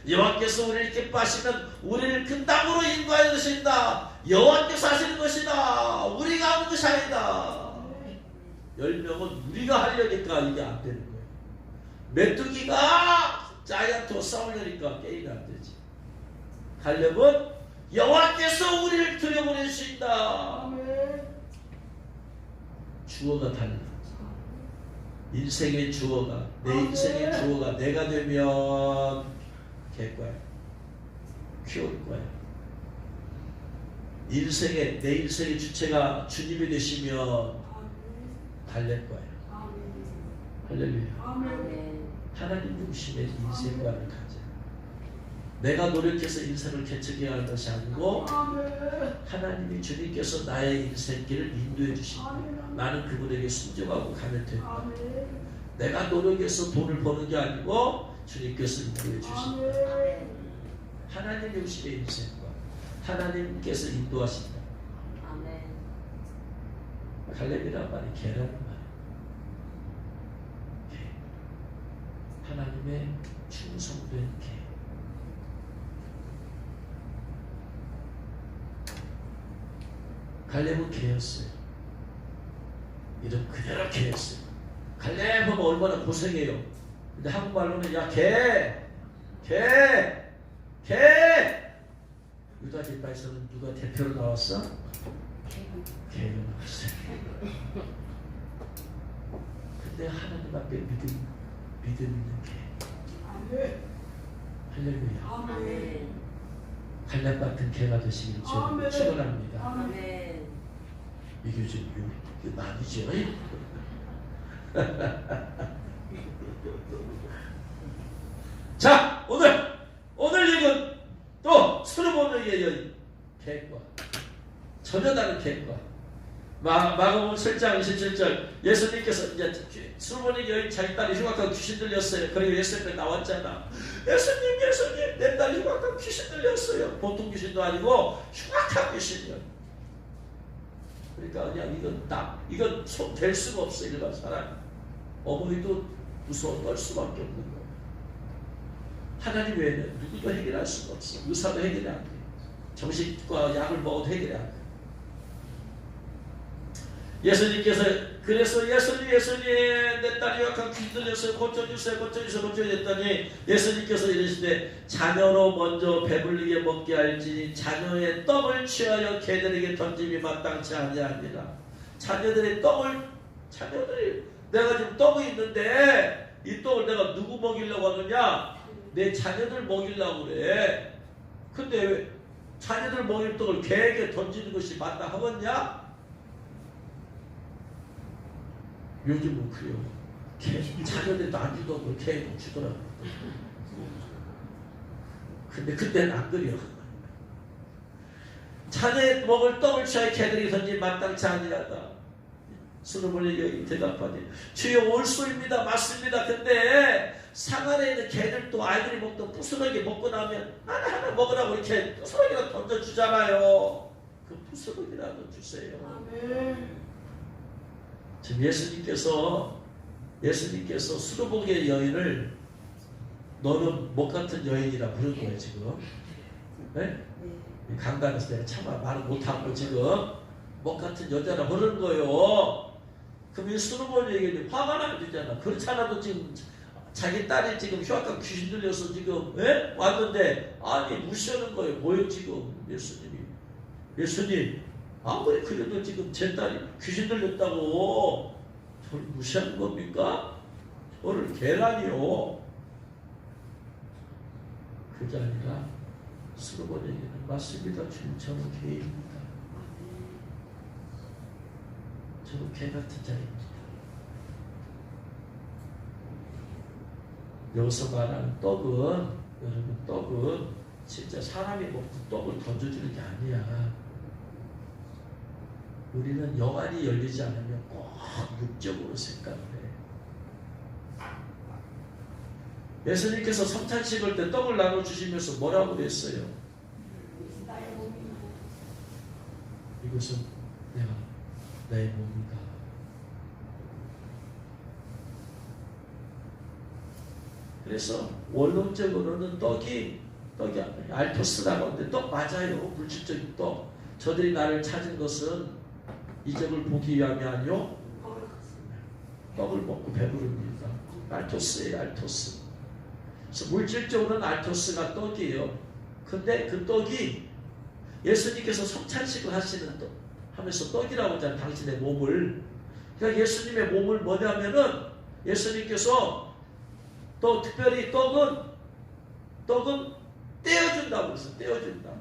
여호와께서 우리를 기뻐하시면 우리를 그 땅으로 인도하여 주신다. 여호와께서 하시는 것이다. 우리가 하는 것이 아니다. 10명은 우리가 하려니까 이게 안 되는 거예요. 메뚜기가 자이언트와 싸우려니까 게임이 안 되지. 갈렙은 여호와께서 우리를 들여보내신다. 주어가 달라. 인생의 주어가, 내 인생의 주어가 내가 되면 객과야. 키울 거야. 내 인생의 주체가 주님이 되시면 갈렙 거야. 할렐루야. 하나님 중심의 인생관을 가져. 내가 노력해서 인생을 개척해야 할 것이 아니고 하나님이 주님께서 나의 인생길을 인도해 주십니다. 나는 그분에게 순종하고 가면 됩니다. 내가 노력해서 돈을 버는 게 아니고 주님께서 인도해 주십니다. 하나님 중심의 인생과 하나님께서 인도하신다. 갈렙이란 말이 개라는 말이에요. 개. 하나님의 충성된 개. 갈렙은 개였어요. 이름 그대로 개였어요. 갈렙 하면 얼마나 고생해요. 근데 한국말로는 야 개. 유다 지파에서는 누가 대표로 나왔어? 개가 나왔어요. 근데 하나님 앞에 믿음 있는 개. 할렐루야. 아멘. 갈렙 같은 개가 되시길 주님 축원합니다. 아멘. 이게 좀 많이죠. 자, 오늘 읽은 또 솔로몬의 계획과 전혀 다른 계획과 마가복음 7장 27절 예수님께서 이제 솔로몬의 여인 자기 딸이 흉악한 귀신 들렸어요. 그리고 예수님께 나왔잖아. 예수님 내 딸이 흉악한 귀신 들렸어요. 보통 귀신도 아니고 흉악한 귀신이요. 그러니까 그냥 이건 손 댈 수가 없어. 일반 사람 어머니도 무서워 떨 수밖에 없는 거예요. 하나님 외에는 누구도 해결할 수가 없어. 의사도 해결이 안 돼. 정신과 약을 먹어도 해결이 안 돼. 예수님께서 그래서 예수님 내 딸이 약한 귀신 들렸어요. 고쳐주세요 했더니 예수님께서 이러시되 자녀로 먼저 배불리게 먹게 할지니 자녀의 떡을 취하여 개들에게 던짐이 마땅치 아니하니라. 자녀들이 내가 지금 떡이 있는데 이 떡을 내가 누구 먹이려고 하느냐? 내 자녀들 먹이려고 그래. 근데 왜 자녀들 먹일 떡을 개에게 던지는 것이 마땅하겠냐? 요즘은 그래요. 자녀들도 안 주던 걸 개에도 주더라고. 근데 그때는 안 그래요. 자녀의 먹을 떡을 취하여 개들이 던진 마땅치 아니하다. 솔로몬의 여인이 대답하니 주여 옳소입니다. 맞습니다. 근데 상 안에 있는 개들도 아이들이 먹던 부스러기 먹고 나면 하나 먹으라고 이렇게 부스러기라도 던져주잖아요. 그 부스러기라도 주세요. 아멘. 지금 예수님께서 수르복의 여인을 너는 목 같은 여인이라 부른 거예요 지금. 네? 강단에서 내가 차마 말을 못하고 지금 목 같은 여자라 부르는 거예요. 그럼 이 수르복 여인이 화가 나면 되잖아. 그렇지 않아도 지금 자기 딸이 지금 흉악한 귀신 들려서 지금 왔는데 아니 무시하는 거예요. 뭐예요 지금 예수님 아무리 그래도 지금 제 딸이 귀신 들렸다고 저를 무시하는 겁니까? 저를 개라니요. 그게 아니라 수르복에게는 맞습니다. 주님 저는 개입니다. 저는 개 같은 자입니다. 여기서 말하는 떡은 진짜 사람이 먹고 떡을 던져주는 게 아니야. 우리는 영안이 열리지 않으면 꼭 육적으로 생각을 해. 예수님께서 성찬식을 때 떡을 나눠주시면서 뭐라고 그랬어요? 이것은 내 몸이다. 그래서 원론적으로는 떡이 알토스라고 하는데 떡 맞아요. 물질적인 떡. 저들이 나를 찾은 것은 이적을 보기 위함이 아니요 떡을 먹고 배부릅니다. 알토스예요. 알토스. 그래서 물질적으로는 알토스가 떡이에요. 근데 그 떡이 예수님께서 성찬식을 하면서 떡이라고 하잖아요. 당신의 몸을. 그러니까 예수님의 몸을 뭐냐면은 예수님께서 또 특별히 떡은 떼어준다고 해서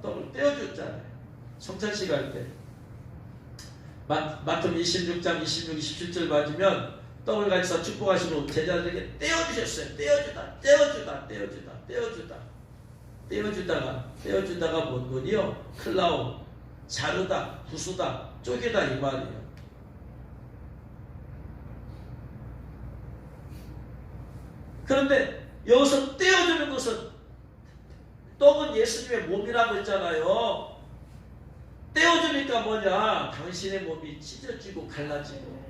떡을 떼어줬잖아요. 성찬식 할 때. 마태복음 26장 26, 27절 맞으면 떡을 가지고 축복하시고 제자들에게 떼어주셨어요. 떼어주다가 뭔 거니요? 클라우, 자르다, 부수다, 쪼개다 이 말이에요. 그런데 여기서 떼어주는 것은 떡은 예수님의 몸이라고 했잖아요. 떼어주니까 뭐냐? 당신의 몸이 찢어지고 갈라지고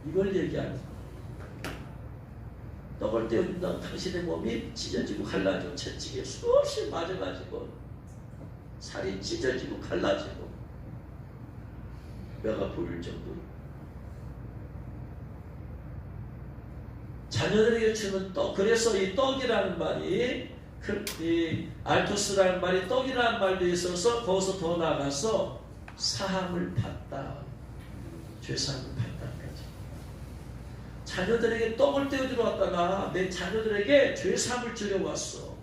이걸 얘기하는 거예요. 떡을 떼어준다면 당신의 몸이 찢어지고 갈라지고 채찍에 수없이 맞아가지고 살이 찢어지고 갈라지고 뼈가 보일 정도로 자녀들에게 주는 떡. 그래서 이 떡이라는 말이 이 알토스라는 말이 떡이라는 말도 있어서 거기서 더 나아가서 사함을 받다. 죄사함을 받다까지. 자녀들에게 떡을 떼어주러 왔다가 내 자녀들에게 죄사함을 주려고 왔어.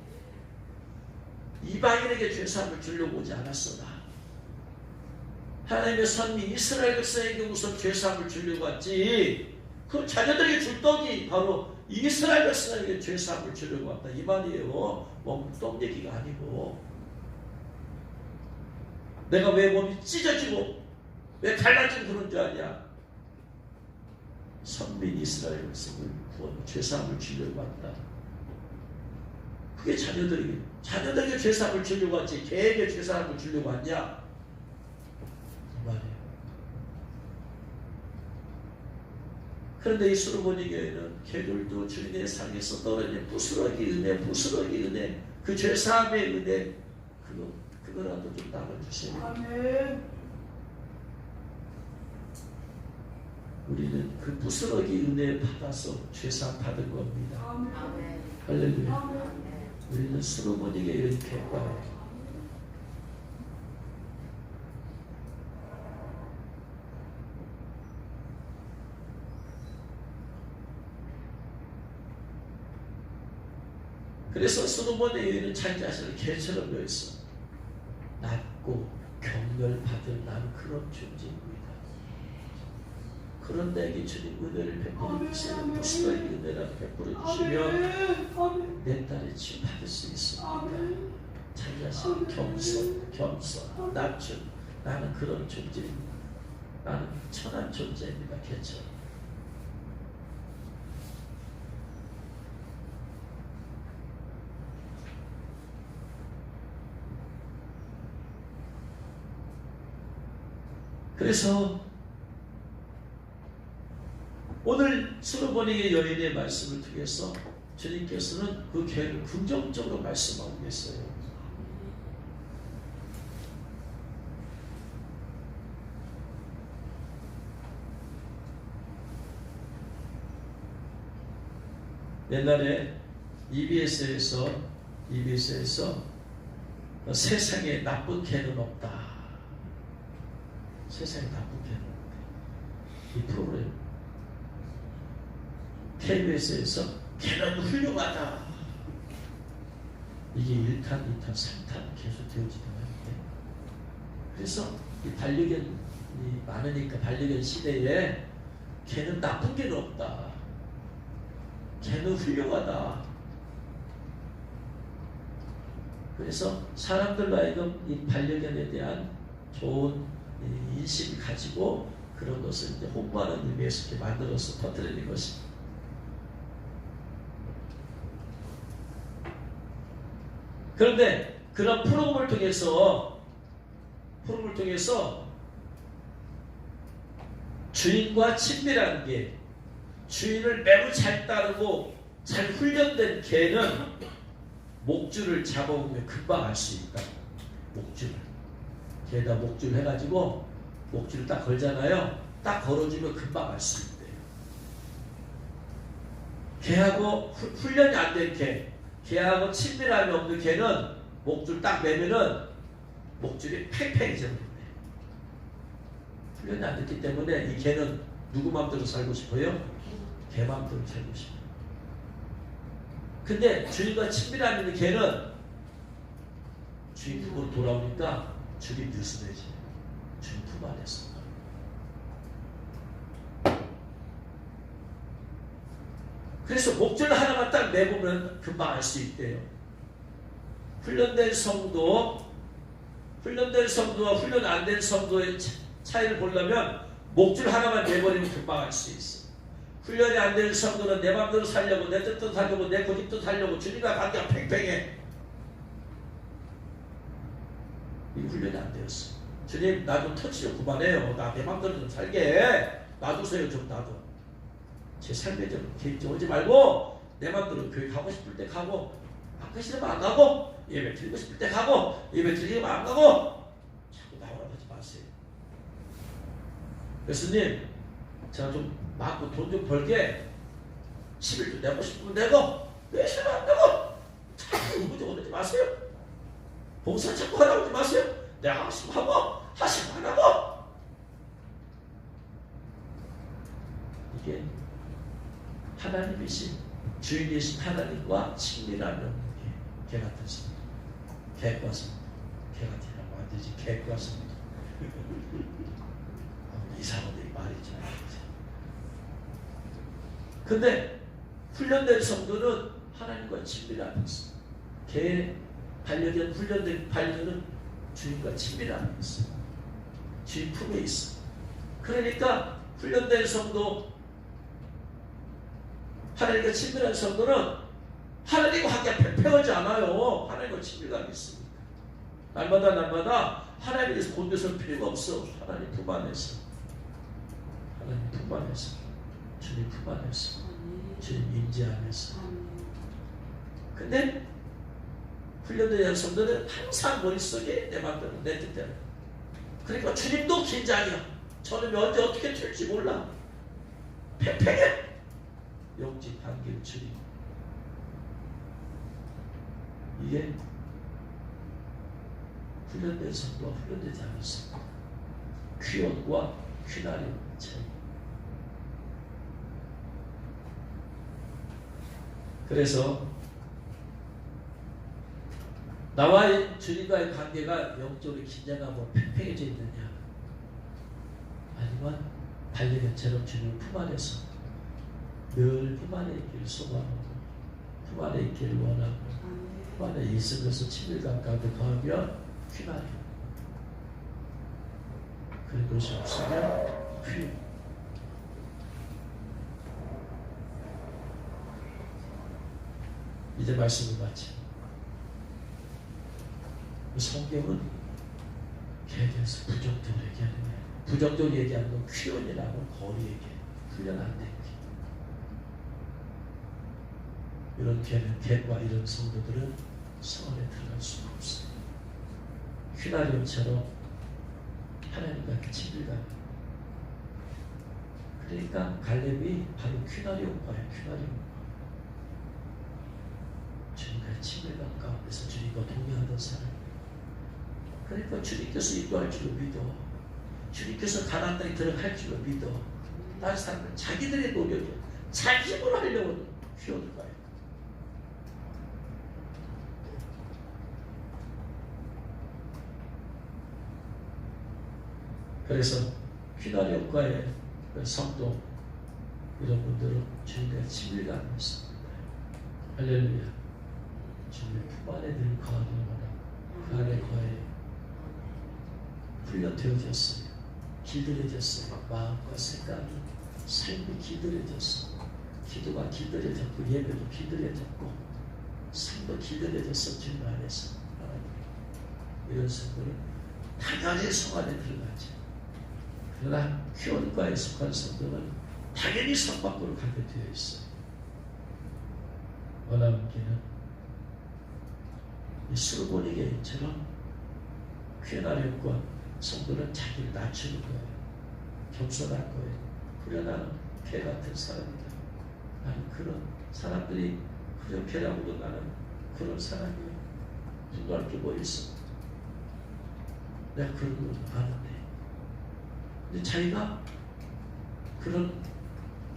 이방인에게 죄사함을 주려고 오지 않았어. 나. 하나님의 선민 이스라엘 백성에게 우선 죄사함을 주려고 왔지. 그 자녀들에게 줄 떡이 바로 이스라엘 백성에게 죄사함을 주려고 왔다. 이 말이에요. 뭐 떡 얘기가 아니고. 내가 왜 몸이 찢어지고 왜 갈라지고 그런 줄 아냐. 선민 이스라엘 백성을 구원 죄사함을 주려고 왔다. 그게 자녀들에게 죄사함을 주려고 왔지. 걔에게 죄사함을 주려고 왔냐. 이 말이에요. 그런데 이 솔로몬의 교회는 걔들도 주인의 상에서 떨어진 부스러기 은혜, 그 죄사함의 은혜, 그거라도 좀 나눠주세요. 아멘. 우리는 그 부스러기 은혜 받아서 죄사함 받은 겁니다. 아멘. 할렐루야. 아멘. 우리는 솔로몬에게 이렇게 봐요. 그래서 솔로몬의 여인은 자기 자신을 개처럼 여겼어. 낮고 경멸받을 난 그런 존재입니다. 그런 내게 주님 은혜를 베풀어 주세요. 부스러기 은혜라도 베풀어 주시면 내 딸의 치유 받을 수 있습니다. 자기 자신 겸손, 낮춤. 나는 그런 존재입니다. 나는 천한 존재입니다. 개처럼. 그래서 오늘 솔로몬에게 여인의 말씀을 통해서 주님께서는 그 교회를 긍정적으로 말씀하고 계세요. 옛날에 EBS에서 세상에 나쁜 개는 없다. 세상에 나쁜 개는 없다. 이 프로그램 KBS에서 개는 훌륭하다. 이게 1탄, 2탄, 3탄 계속 되어지더라고요. 그래서 이 반려견이 많으니까 반려견 시대에 개는 나쁜 개는 없다. 개는 훌륭하다. 그래서 사람들로 하여금 이 반려견에 대한 좋은 인식을 가지고 그런 것을 이제 홍보하는 의미에서 이렇게 만들어서 퍼뜨리는 것입니다. 그런데 그런 프로그램을 통해서 주인과 친밀한 게, 주인을 매우 잘 따르고 잘 훈련된 개는 목줄을 잡아보면 금방 알 수 있다. 목줄을. 개에다 목줄 해가지고 목줄을 딱 걸잖아요. 딱 걸어주면 금방 알 수 있대요. 개하고 훈련이 안 된 개하고 친밀함이 없는 개는 목줄 딱 매면은 목줄이 팽팽해져버린대요. 훈련이 안 됐기 때문에 이 개는 누구 마음대로 살고 싶어요? 개 마음대로 살고 싶어요. 근데 주인과 친밀함 있는 개는 주인 품으로 돌아오니까 줄이 느슨해져요. 주인 품 안에서. 그래서 목줄 하나만 딱 매보면 금방 알 수 있대요. 훈련된 성도와 훈련 안 된 성도의 차이를 보려면 목줄 하나만 매버리면 금방 알 수 있어. 훈련이 안 된 성도는 내 마음대로 살려고, 내 뜻도 살려고, 내 고집도 살려고, 주님과 관계가 팽팽해. 이 훈련이 안 되었어. 주님, 나 좀 터치 좀 그만해요. 나 내 마음대로 좀 살게. 놔두세요. 좀 놔둬. 제 삶에 좀 개입좀 오지 말고 내 마음대로 교회 가고 싶을 때 가고, 안 가고 싶으면 안 가고, 예배 드리고 싶을 때 가고, 예배 드리면 안 가고, 자꾸 나오라고 하지 마세요. 예수님, 제가 좀 많고 돈 좀 벌게, 11조 내고 싶으면 내고, 왜 싫으면 안 되고, 자꾸 그러지 마세요. 봉사 자꾸 하라고 하지 마세요. 내가 하고 싶으면 하고 하시면 안 하고. 이게 하나님이신 주인이신 하나님과 친밀함이 없는 개 같은 성도. 개과 성도. 개 같으라고 안 되지. 개과 성도. 이상한데 말이죠. 근데 훈련된 성도는 하나님과 친밀함이 있어. 개 반려견 훈련된 반려는 주인과 친밀함이 있어. 주인 품에 있어. 그러니까 훈련된 성도, 하나님과 친밀한 성도는 하나님과 함께 패패하지 않아요. 하나님과 친밀감이 있으니까. 날마다 하나님께서 곤두설 필요가 없어. 하나님 품 안에서. 하나님 품 안에서. 주님 품 안에서. 주님 임재 안에서. 근데 훈련된 성도는 항상 머릿속에 내 맘대로 내 뜻대로. 그러니까 주님도 긴장이야. 저는 언제 어떻게 될지 몰라. 팽팽해. 영지 반길 주님. 이게 훈련된 성도와 훈련되지 않은 성도. 귀원과 귀나리의 차이. 그래서 나와 주님과의 관계가 영적으로 긴장하고 팽팽해져 있느냐, 아니면 반려견처럼 주님 품 안에서 늘 품 안에 있기를 소망하고 품 안에 있기를 원하고 품 안에 있으면서 친밀감 가운데 거하면 귀나리, 그런 것이 없으면 귀. 이제 말씀을 마치 성경은 개에 대해서 부정적으로 얘기하는 거예요. 부정적으로 얘기하는 건 퀴온이라고 거리 얘기해요. 훈련 안 된 개. 이런 개는, 개과 이런 성도들은 성원에 들어갈 수가 없어요. 휘나리움처럼 하나님과 친밀감. 그러니까 갈렙이 바로 휘나리움과예요. 휘나리움. 주님과의 친밀감 가운데서 주님과 동행하던 사람. 그러니까 주님께서 인도할 줄로 믿어. 주님께서 가나안 땅에 들어갈 줄로 믿어. 다른 사람은 자기들의 노력에 자기 힘으로 하려고 휘어들 거예요. 그래서 휘나리움과의 성도, 이런 분들은 주님과 친밀감이 있습니다. 할렐루야. 주님의 품 안에 늘 거하기를 원하고 그 안에 거해 훈련되어졌어요. 길들여졌어요. 마음과 생각이, 삶이 길들여졌어. 기도가 길들여졌고 예배도 길들여졌고 삶도 길들여졌어. 주님 안에서. 이런 성도는 당연히 성 안에 들어가죠. 그러나 휘원과에 속한 성도는 당연히 성 밖으로 가게 되어 있어요. 원하기는 이 수르보니 개인처럼 휘나리움과 성도는 자기를 낮추는 거예요. 겸손할 거예요. 후련한 개 같은 사람이다. 나는 그런 사람들이 그런 개라고도 나는 그런 사람이에요. 분노할 게 뭐 있어? 내가 그런 거 아는데. 근데 자기가 그런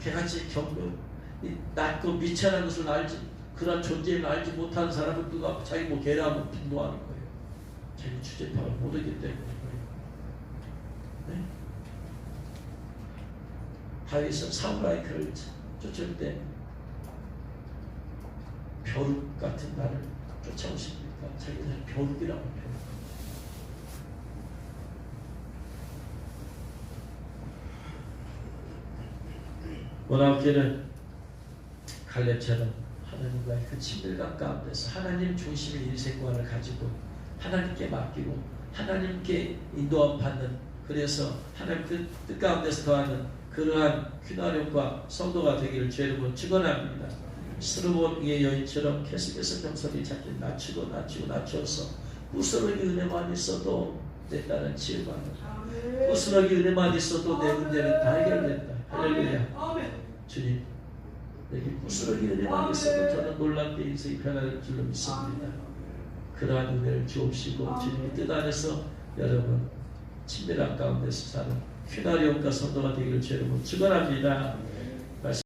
개같이 경고, 낮고 미천한 것을 알지, 그런 존재를 알지 못하는 사람은 누가 자기 뭐 개라고 분노하는 거예요. 자기 주제파를 모르기 때문에. 네? 다윗은 사울의 그를 쫓을 때 벼룩 같은 나를 쫓아오십니까? 자기는 벼룩이라고 벼룩. 원하기는 갈렙처럼 하나님과의 그 친밀감 가운데서 하나님 중심의 인생관을 가지고 하나님께 맡기고 하나님께 인도함 받는, 그래서 하나님 그 뜻 가운데서 더하는 그러한 휘나리움과 성도가 되기를 주 이름으로 축원합니다. 스르본의 여인처럼 계속해서 병선이 자기 낮추어서 부스러기 은혜만 있어도 내 딸은 치유받는다. 부스러기 은혜만 있어도 내 문제는 다 해결된다. 할렐루야. 주님, 여기 부스러기 은혜만 있어도 놀랍게 인생이 변할 줄로 믿습니다. 그러한 은혜를 주옵시고 주님의 뜻 안에서 여러분 친밀한 가운데서 사는 퀴나리온과 성도가 되기를 주의 이름으로 축원합니다.